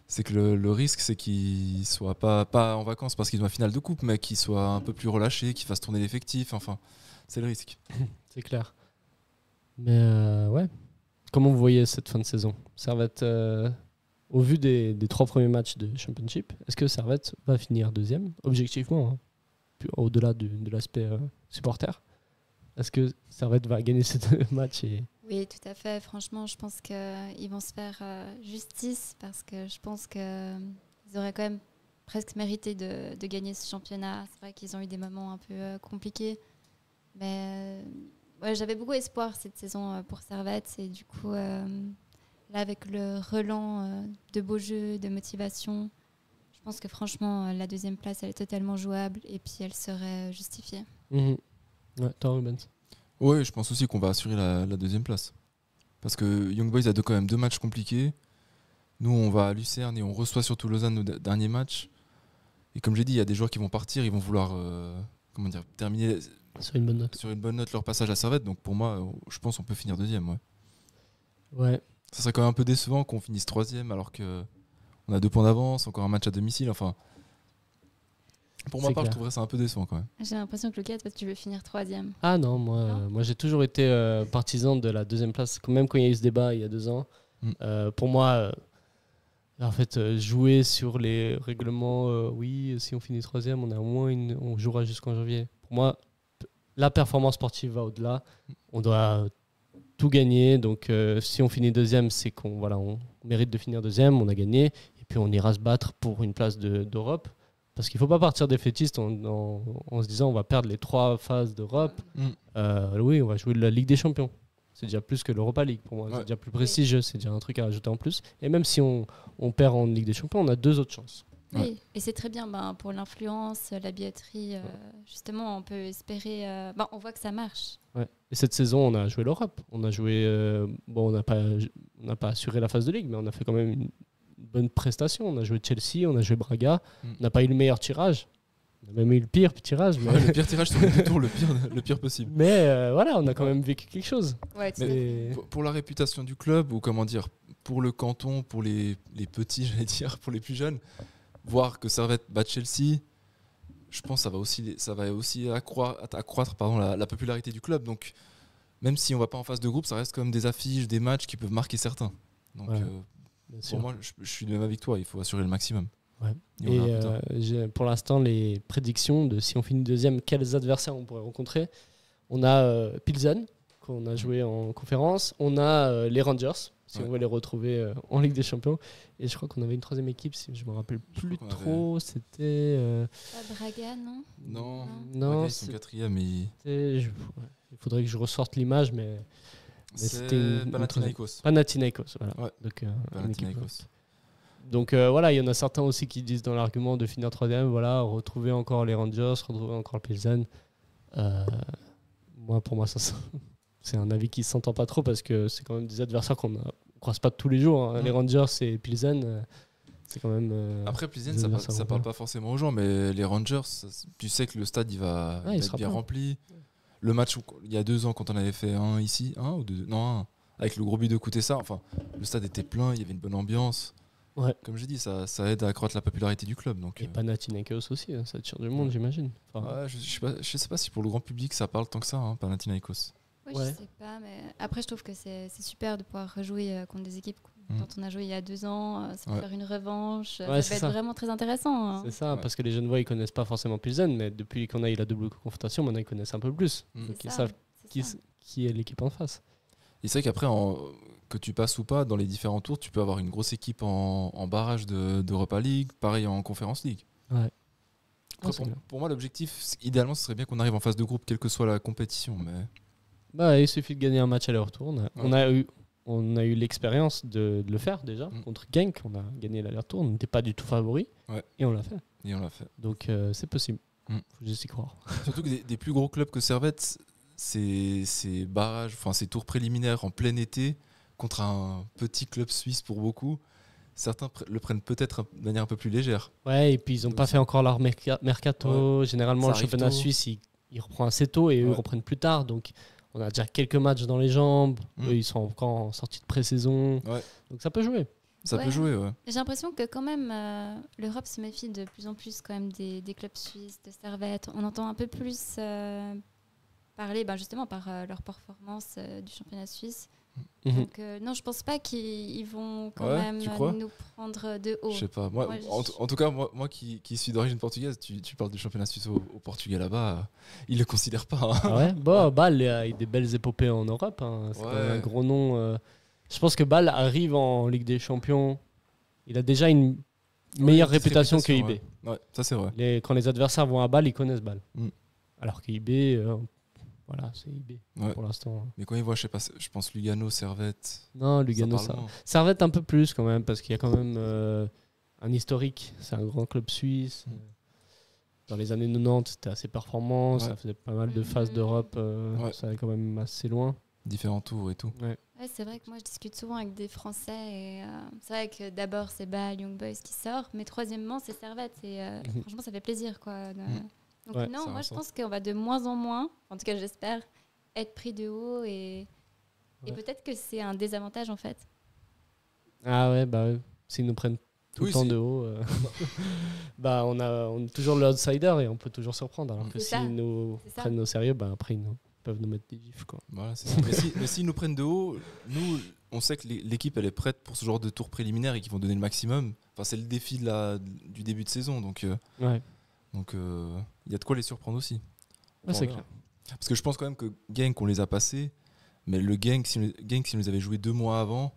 C'est que le risque, c'est qu'il ne soit pas en vacances parce qu'ils ont une finale de coupe, mais qu'il soit un peu plus relâché, qu'il fasse tourner l'effectif. Enfin, c'est le risque. C'est clair. Mais ouais. Comment vous voyez cette fin de saison ? Servette, au vu des 3 premiers matchs de Championship, est-ce que Servette va finir deuxième, objectivement, hein, au-delà de l'aspect supporter ? Est-ce que Servette va gagner ces 2 matchs Oui, tout à fait. Franchement, je pense qu'ils vont se faire justice parce que je pense qu'ils auraient quand même presque mérité de gagner ce championnat. C'est vrai qu'ils ont eu des moments un peu compliqués. Mais j'avais beaucoup espoir cette saison pour Servette. Et du coup, là, avec le relan de beaux jeux, de motivation, je pense que franchement, la deuxième place, elle est totalement jouable et puis elle serait justifiée. Ouais, toi, Rubens. Oui, je pense aussi qu'on va assurer la deuxième place. Parce que Young Boys a quand même 2 matchs compliqués. Nous, on va à Lucerne et on reçoit surtout Lausanne nos derniers matchs. Et comme j'ai dit, il y a des joueurs qui vont partir, ils vont vouloir terminer sur une bonne note leur passage à Servette. Donc pour moi, je pense qu'on peut finir deuxième. Ouais. Ouais. Ça serait quand même un peu décevant qu'on finisse 3e alors qu'on a 2 points d'avance, encore un match à domicile. Enfin, pour ma C'est part, je clair. trouverais ça un peu décevant quand même. J'ai l'impression que Lucas, toi, tu veux finir 3e. Ah non, moi j'ai toujours été partisan de la 2e place, même quand il y a eu ce débat il y a 2 ans. Pour moi, en fait, jouer sur les règlements, oui, si on finit 3e, on a au moins on jouera jusqu'en janvier. Pour moi, la performance sportive va au-delà. On doit tout gagner. Donc, si on finit 2e, c'est on mérite de finir 2e, on a gagné. Et puis, on ira se battre pour une place d'Europe. Parce qu'il ne faut pas partir défaitiste en se disant on va perdre les 3 phases d'Europe. Oui, on va jouer la Ligue des Champions. C'est déjà plus que l'Europa League pour moi. C'est déjà plus prestigieux, c'est déjà un truc à rajouter en plus. Et même si on perd en Ligue des Champions, on a 2 autres chances. Oui, et c'est très bien pour l'influence, la billetterie. Justement, on peut espérer. On voit que ça marche. Ouais. Et cette saison, on a joué l'Europe. On a joué. On n'a pas assuré la phase de Ligue, mais on a fait quand même une bonne prestation. On a joué Chelsea, on a joué Braga. On n'a pas eu le meilleur tirage. On a même eu le pire tirage. Mais... le pire tirage sur le tour, le pire possible. Mais voilà, on a quand même vécu quelque chose. Ouais, pour la réputation du club, ou comment dire, pour le canton, pour les petits, j'allais dire, pour les plus jeunes, voir que Servette bat Chelsea, je pense que ça va aussi accroître la popularité du club. Donc, même si on ne va pas en phase de groupe, ça reste quand même des affiches, des matchs qui peuvent marquer certains. Donc, pour moi, je suis de même avec toi, il faut assurer le maximum. Ouais. Et j'ai pour l'instant les prédictions de si on finit 2e, quels adversaires on pourrait rencontrer. On a Pilsen, qu'on a joué en conférence. On a les Rangers, si on veut les retrouver en Ligue des Champions. Et je crois qu'on avait une 3e équipe, si je me rappelle plus trop. C'était. Braga, non ? Non, Braga, ils sont 4e. Il faudrait que je ressorte l'image, mais c'était Panathinaikos. Panathinaikos, voilà. Ouais. Donc, Panathinaikos. Donc voilà, il y en a certains aussi qui disent dans l'argument de finir 3e, voilà, retrouver encore les Rangers, retrouver encore le Pilsen. Pour moi, ça c'est un avis qui ne s'entend pas trop parce que c'est quand même des adversaires qu'on ne croise pas tous les jours. Les Rangers et Pilsen, c'est quand même. Après, Pilsen, ça parle pas forcément aux gens, mais les Rangers, tu sais que le stade il va être bien rempli. Le match, il y a 2 ans, quand on avait fait un ici, un avec le gros but de Koutessa, enfin, le stade était plein, il y avait une bonne ambiance. Ouais. Comme j'ai dit, ça aide à accroître la popularité du club. Donc, et Panathinaikos aussi, ça attire du monde, j'imagine. Enfin, je sais pas si pour le grand public ça parle tant que ça, Panathinaikos. Oui, je sais pas, mais après je trouve que c'est super de pouvoir rejouer contre des équipes dont on a joué il y a 2 ans, ça peut faire une revanche, ça peut être vraiment très intéressant. C'est ça, parce que les jeunes voix ils connaissent pas forcément Pilsen, mais depuis qu'on a eu la double confrontation, maintenant ils connaissent un peu plus. Donc ils savent qui est l'équipe en face. Et c'est vrai qu'après, que tu passes ou pas, dans les différents tours, tu peux avoir une grosse équipe en barrage d'Europa League, pareil en Conference League. Ouais. Après, pour moi, l'objectif, idéalement, ce serait bien qu'on arrive en phase de groupe, quelle que soit la compétition. Mais... il suffit de gagner un match aller-retour. On a eu l'expérience de le faire déjà. Contre Genk, on a gagné l'aller-retour. On n'était pas du tout favori. Et on l'a fait. Donc c'est possible. Faut juste y croire. Surtout que des plus gros clubs que Servette, ces barrages, enfin ces tours préliminaires en plein été contre un petit club suisse pour beaucoup, certains le prennent peut-être de manière un peu plus légère. Ouais, et puis ils n'ont pas fait encore leur mercato. Ouais. Généralement, le championnat suisse, il reprend assez tôt et eux reprennent plus tard. Donc on a déjà quelques matchs dans les jambes. Eux, ils sont encore en sortie de pré-saison. Donc ça peut jouer. Ça peut jouer, ouais. J'ai l'impression que quand même l'Europe se méfie de plus en plus quand même des clubs suisses, de Servette. On entend un peu plus parler justement par leur performance du championnat suisse. Donc non, je pense pas qu'ils vont quand même nous prendre de haut. Je sais pas. Moi, en tout cas, moi qui suis d'origine portugaise, tu parles du championnat suisse au Portugal là-bas, ils le considèrent pas. Ah ouais, Bâle a eu des belles épopées en Europe. C'est quand même un gros nom. Je pense que Bâle arrive en Ligue des Champions. Il a déjà une meilleure réputation que IB. Ouais, ça c'est vrai. Quand les adversaires vont à Bâle, ils connaissent Bâle. Alors que IB, voilà, c'est IB pour l'instant. Mais quand ils voient, je pense Lugano, Servette. Non, Lugano, Servette un peu plus quand même, parce qu'il y a quand même un historique. C'est un grand club suisse. Dans les années 90, c'était assez performant. Ça faisait pas mal de phases d'Europe. Ça allait quand même assez loin. Différents tours et tout. Ouais, c'est vrai que moi je discute souvent avec des Français et c'est vrai que d'abord c'est Bâle, Young Boys qui sort, mais troisièmement c'est Servette et franchement ça fait plaisir quoi. Donc moi je pense qu'on va de moins en moins, en tout cas j'espère, être pris de haut et Et peut-être que c'est un désavantage en fait. Ah ouais, bah s'ils nous prennent tout le temps de haut, bah on est toujours l'outsider et on peut toujours surprendre. Alors que s'ils nous prennent au sérieux, bah après ils peuvent nous mettre des gifs, quoi. Voilà, c'est ça. mais s'ils nous prennent de haut, nous, on sait que l'équipe elle est prête pour ce genre de tour préliminaire et qu'ils vont donner le maximum. Enfin, c'est le défi du début de saison, donc il y a de quoi les surprendre aussi. C'est clair. Parce que je pense quand même que Genk, on les a passés, mais le Genk, si on les avait joués 2 mois avant,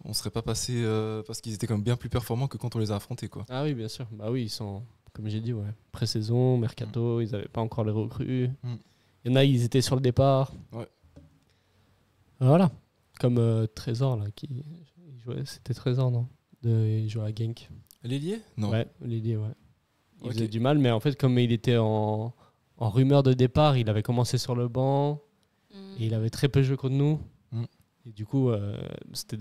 on serait pas passé parce qu'ils étaient quand même bien plus performants que quand on les a affrontés, quoi. Ah oui, bien sûr. Bah oui, ils sont, comme j'ai dit, pré-saison, mercato, ils n'avaient pas encore les recrues. Il y en a, ils étaient sur le départ. Ouais. Voilà. Comme Trésor, là, qui jouait, c'était Trésor, non il jouait à Genk. L'ailier ? Non. Ouais, l'ailier, ouais. Il faisait du mal, mais en fait, comme il était en rumeur de départ, il avait commencé sur le banc et il avait très peu joué contre nous. Et du coup, c'était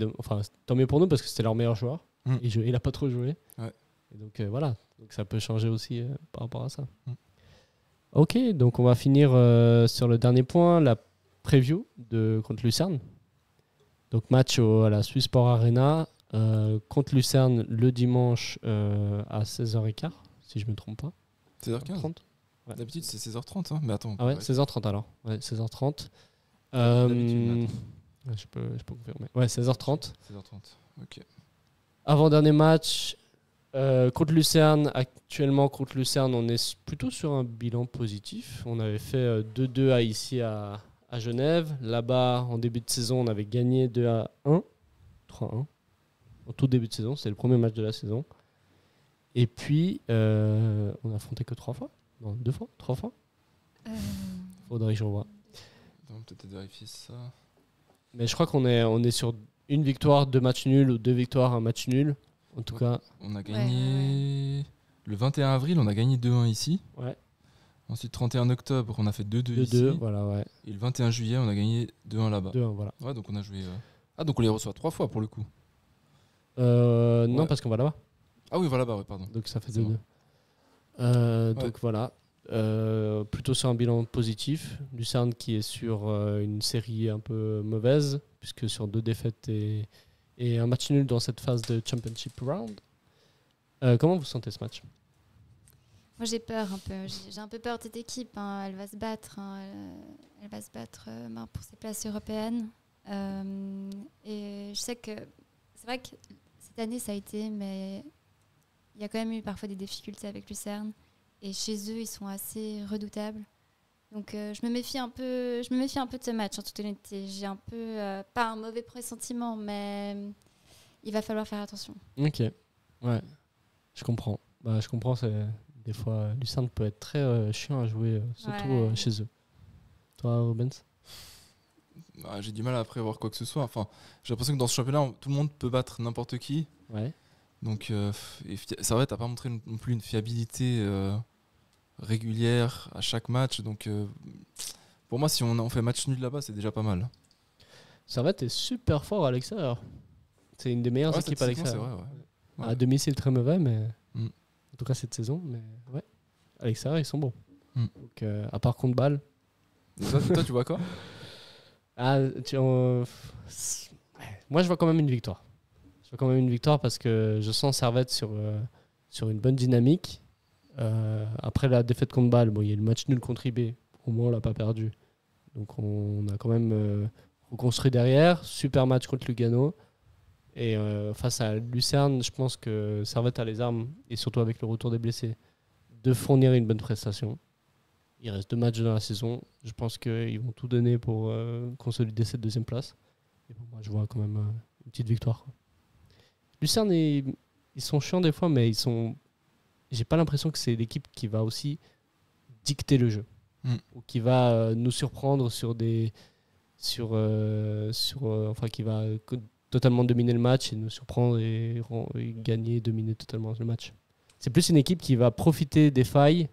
tant mieux pour nous parce que c'était leur meilleur joueur. Et il n'a pas trop joué. Ouais. Et donc voilà, donc ça peut changer aussi par rapport à ça. Ok, donc on va finir sur le dernier point, la preview contre Lucerne. Donc match à la Swiss Sport Arena contre Lucerne le dimanche à 16h15, si je ne me trompe pas. 16h15 ouais. D'habitude c'est 16h30, hein. Mais attends. Ah ouais, 16h30 alors. Ouais, 16h30. Je peux confirmer. Ouais, 16h30. 16h30, ok. Avant-dernier match contre Lucerne. Actuellement, contre Lucerne, on est plutôt sur un bilan positif. On avait fait 2-2 ici à Genève. Là-bas, en début de saison, on avait gagné 2-1. 3-1. Au tout début de saison, c'est le premier match de la saison. Et puis, on a affronté que 3 fois. Non, 2 fois 3 fois faudrait que je revoie. On va peut-être vérifier ça. Mais je crois qu'on est sur une victoire, 2 matchs nuls ou 2 victoires, 1 match nul. En tout cas. On a gagné le 21 avril, on a gagné 2-1 ici. Ouais. Ensuite, 31 octobre, on a fait 2-2 ici. 2-2, voilà, ouais. Et le 21 juillet, on a gagné 2-1 là-bas. 2-1, voilà. Ouais, donc on a joué. Ah, donc on les reçoit 3 fois pour le coup. Non, parce qu'on va là-bas. Ah oui, voilà, bah ouais, pardon. Donc ça fait 2-2. Donc voilà. Plutôt sur un bilan positif. Lucerne qui est sur une série un peu mauvaise, puisque sur 2 défaites et un match nul dans cette phase de Championship Round. Comment vous sentez ce match ? Moi j'ai peur un peu. J'ai un peu peur de cette équipe. Hein. Elle va se battre. Hein. Elle va se battre pour ses places européennes. Et je sais que c'est vrai que cette année ça a été, mais il y a quand même eu parfois des difficultés avec Lucerne. Et chez eux, ils sont assez redoutables. Donc je me méfie un peu de ce match, en toute honnêteté. J'ai un peu, pas un mauvais pressentiment, mais il va falloir faire attention. Ok, ouais, je comprends. Je comprends, des fois, Lucerne peut être très chiant à jouer, surtout chez eux. Toi, Rubens ? J'ai du mal à prévoir quoi que ce soit. Enfin, j'ai l'impression que dans ce championnat, tout le monde peut battre n'importe qui. Ouais. Donc, ça va, t'as pas montré non plus une fiabilité régulière à chaque match. Donc, pour moi, si on fait match nul là-bas, c'est déjà pas mal. Servette est super fort à l'extérieur. C'est une des meilleures équipes à l'extérieur. C'est vrai, ouais. À domicile, très mauvais, mais en tout cas cette saison. Mais ouais, à l'extérieur, ils sont bons. Donc, à part contre Bâle. Toi, tu vois quoi ? Moi, je vois quand même une victoire. Je vois quand même une victoire parce que je sens Servette sur une bonne dynamique. Après la défaite contre Bâle, il y a le match nul contre IB. Au moins, on l'a pas perdu. Donc, on a quand même reconstruit derrière. Super match contre Lugano. Et face à Lucerne, je pense que Servette a les armes, et surtout avec le retour des blessés, de fournir une bonne prestation. Il reste 2 matchs dans la saison. Je pense qu'ils vont tout donner pour consolider cette 2e place. Et pour moi, je vois quand même une petite victoire. Lucerne, ils sont chiants des fois, mais j'ai pas l'impression que c'est l'équipe qui va aussi dicter le jeu. Ou qui va nous surprendre qui va totalement dominer le match et nous surprendre et gagner, dominer totalement le match. C'est plus une équipe qui va profiter des failles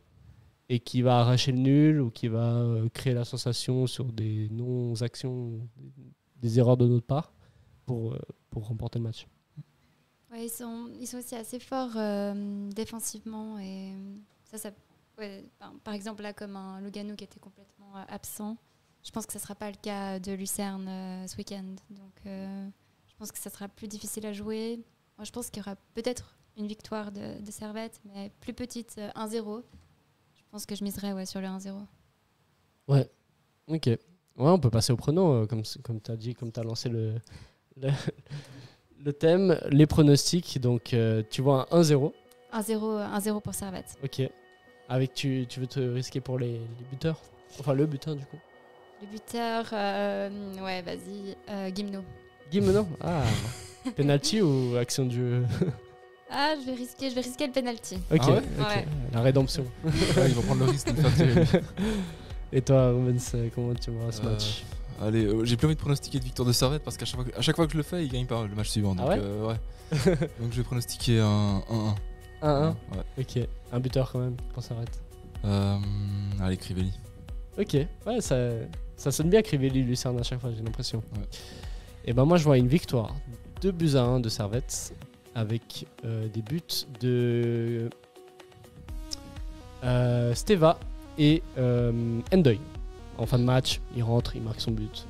et qui va arracher le nul ou qui va créer la sensation sur des non-actions, des erreurs de notre part pour remporter le match. Ouais, ils sont aussi assez forts défensivement. Et par exemple, là, comme un Lugano qui était complètement absent, je pense que ça ne sera pas le cas de Lucerne ce week-end. Donc, je pense que ça sera plus difficile à jouer. Moi, je pense qu'il y aura peut-être une victoire de Servette, mais plus petite, 1-0. Je pense que je miserais sur le 1-0. Ouais, ok. Ouais, on peut passer au prono, comme tu as dit, comme tu as lancé le thème, les pronostics. Donc, tu vois un 1-0. 1-0 pour Servette. Ok. Avec tu veux te risquer pour les buteurs? Enfin, le buteur, du coup. Le buteur, ouais, vas-y, Guimeno. Guimeno? Ah, penalty ou action du jeu? Ah, je vais risquer le penalty. Ok, Ah ouais Ouais. La rédemption. Ouais, ils vont prendre le risque de me faire tirer. Lui. Et toi, Rubens, comment tu vois ce match? Allez, j'ai plus envie de pronostiquer de victoire de Servette parce qu'à chaque fois que je le fais, il gagne pas le match suivant. Donc, Ah ouais. Donc je vais pronostiquer un 1-1. 1-1. Ouais. Ok, un buteur quand même pour Servette. Allez, Crivelli. Ok, ouais, ça sonne bien Crivelli, Lucerne à chaque fois, j'ai l'impression. Ouais. Et ben moi je vois une victoire 2-1 de Servette avec des buts de Steva et Endoy. En fin de match, il rentre, il marque son but.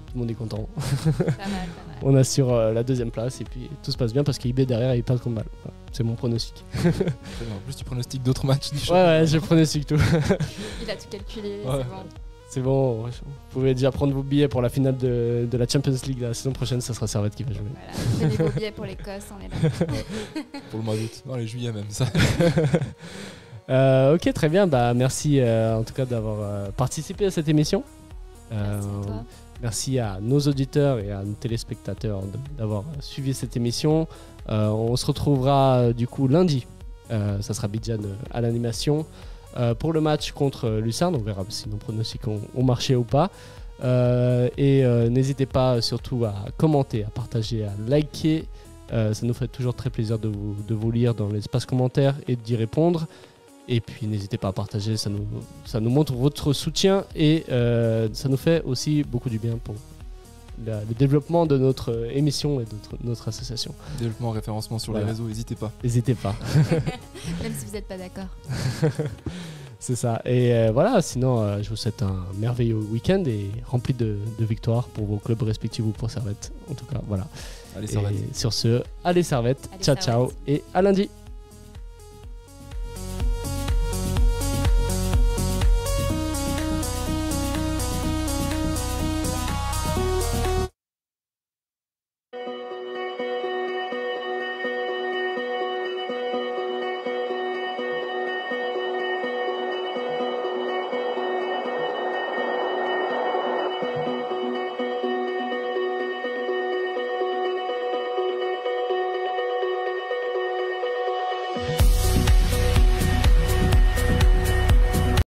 Tout le monde est content. Pas mal. On assure la deuxième place et puis tout se passe bien parce qu'IB derrière il perd contre balle. Voilà, c'est mon pronostic. En plus, tu pronostiques d'autres matchs du Ouais, je pronostique tout. Il a tout calculé, Ouais. c'est bon. C'est bon, vous pouvez déjà prendre vos billets pour la finale de la Champions League la saison prochaine, ça sera Servette qui va jouer. Voilà, prenez vos billets pour l'Écosse, on est là. Pour le mois d'août. Non, les juillet même, ça. Ok, très bien. Bah, merci en tout cas d'avoir participé à cette émission. Merci à toi. Merci à nos auditeurs et à nos téléspectateurs d'avoir suivi cette émission. On se retrouvera du coup lundi. Ça sera Bidjan à l'animation pour le match contre Lucerne. On verra si nos pronostics ont marché ou pas. Et n'hésitez pas surtout à commenter, à partager, à liker. Ça nous fait toujours très plaisir de vous lire dans l'espace commentaire et d'y répondre. Et puis n'hésitez pas à partager, ça nous montre votre soutien et ça nous fait aussi beaucoup du bien pour le développement de notre émission et de notre association. Développement, référencement sur les réseaux, n'hésitez pas. N'hésitez pas. Même si vous n'êtes pas d'accord. C'est ça. Et voilà, sinon je vous souhaite un merveilleux week-end et rempli de victoires pour vos clubs respectifs ou pour Servette. En tout cas, voilà. Allez, Servette. Et sur ce, allez Servette. Allez, Ciao, Servette. ciao et à lundi.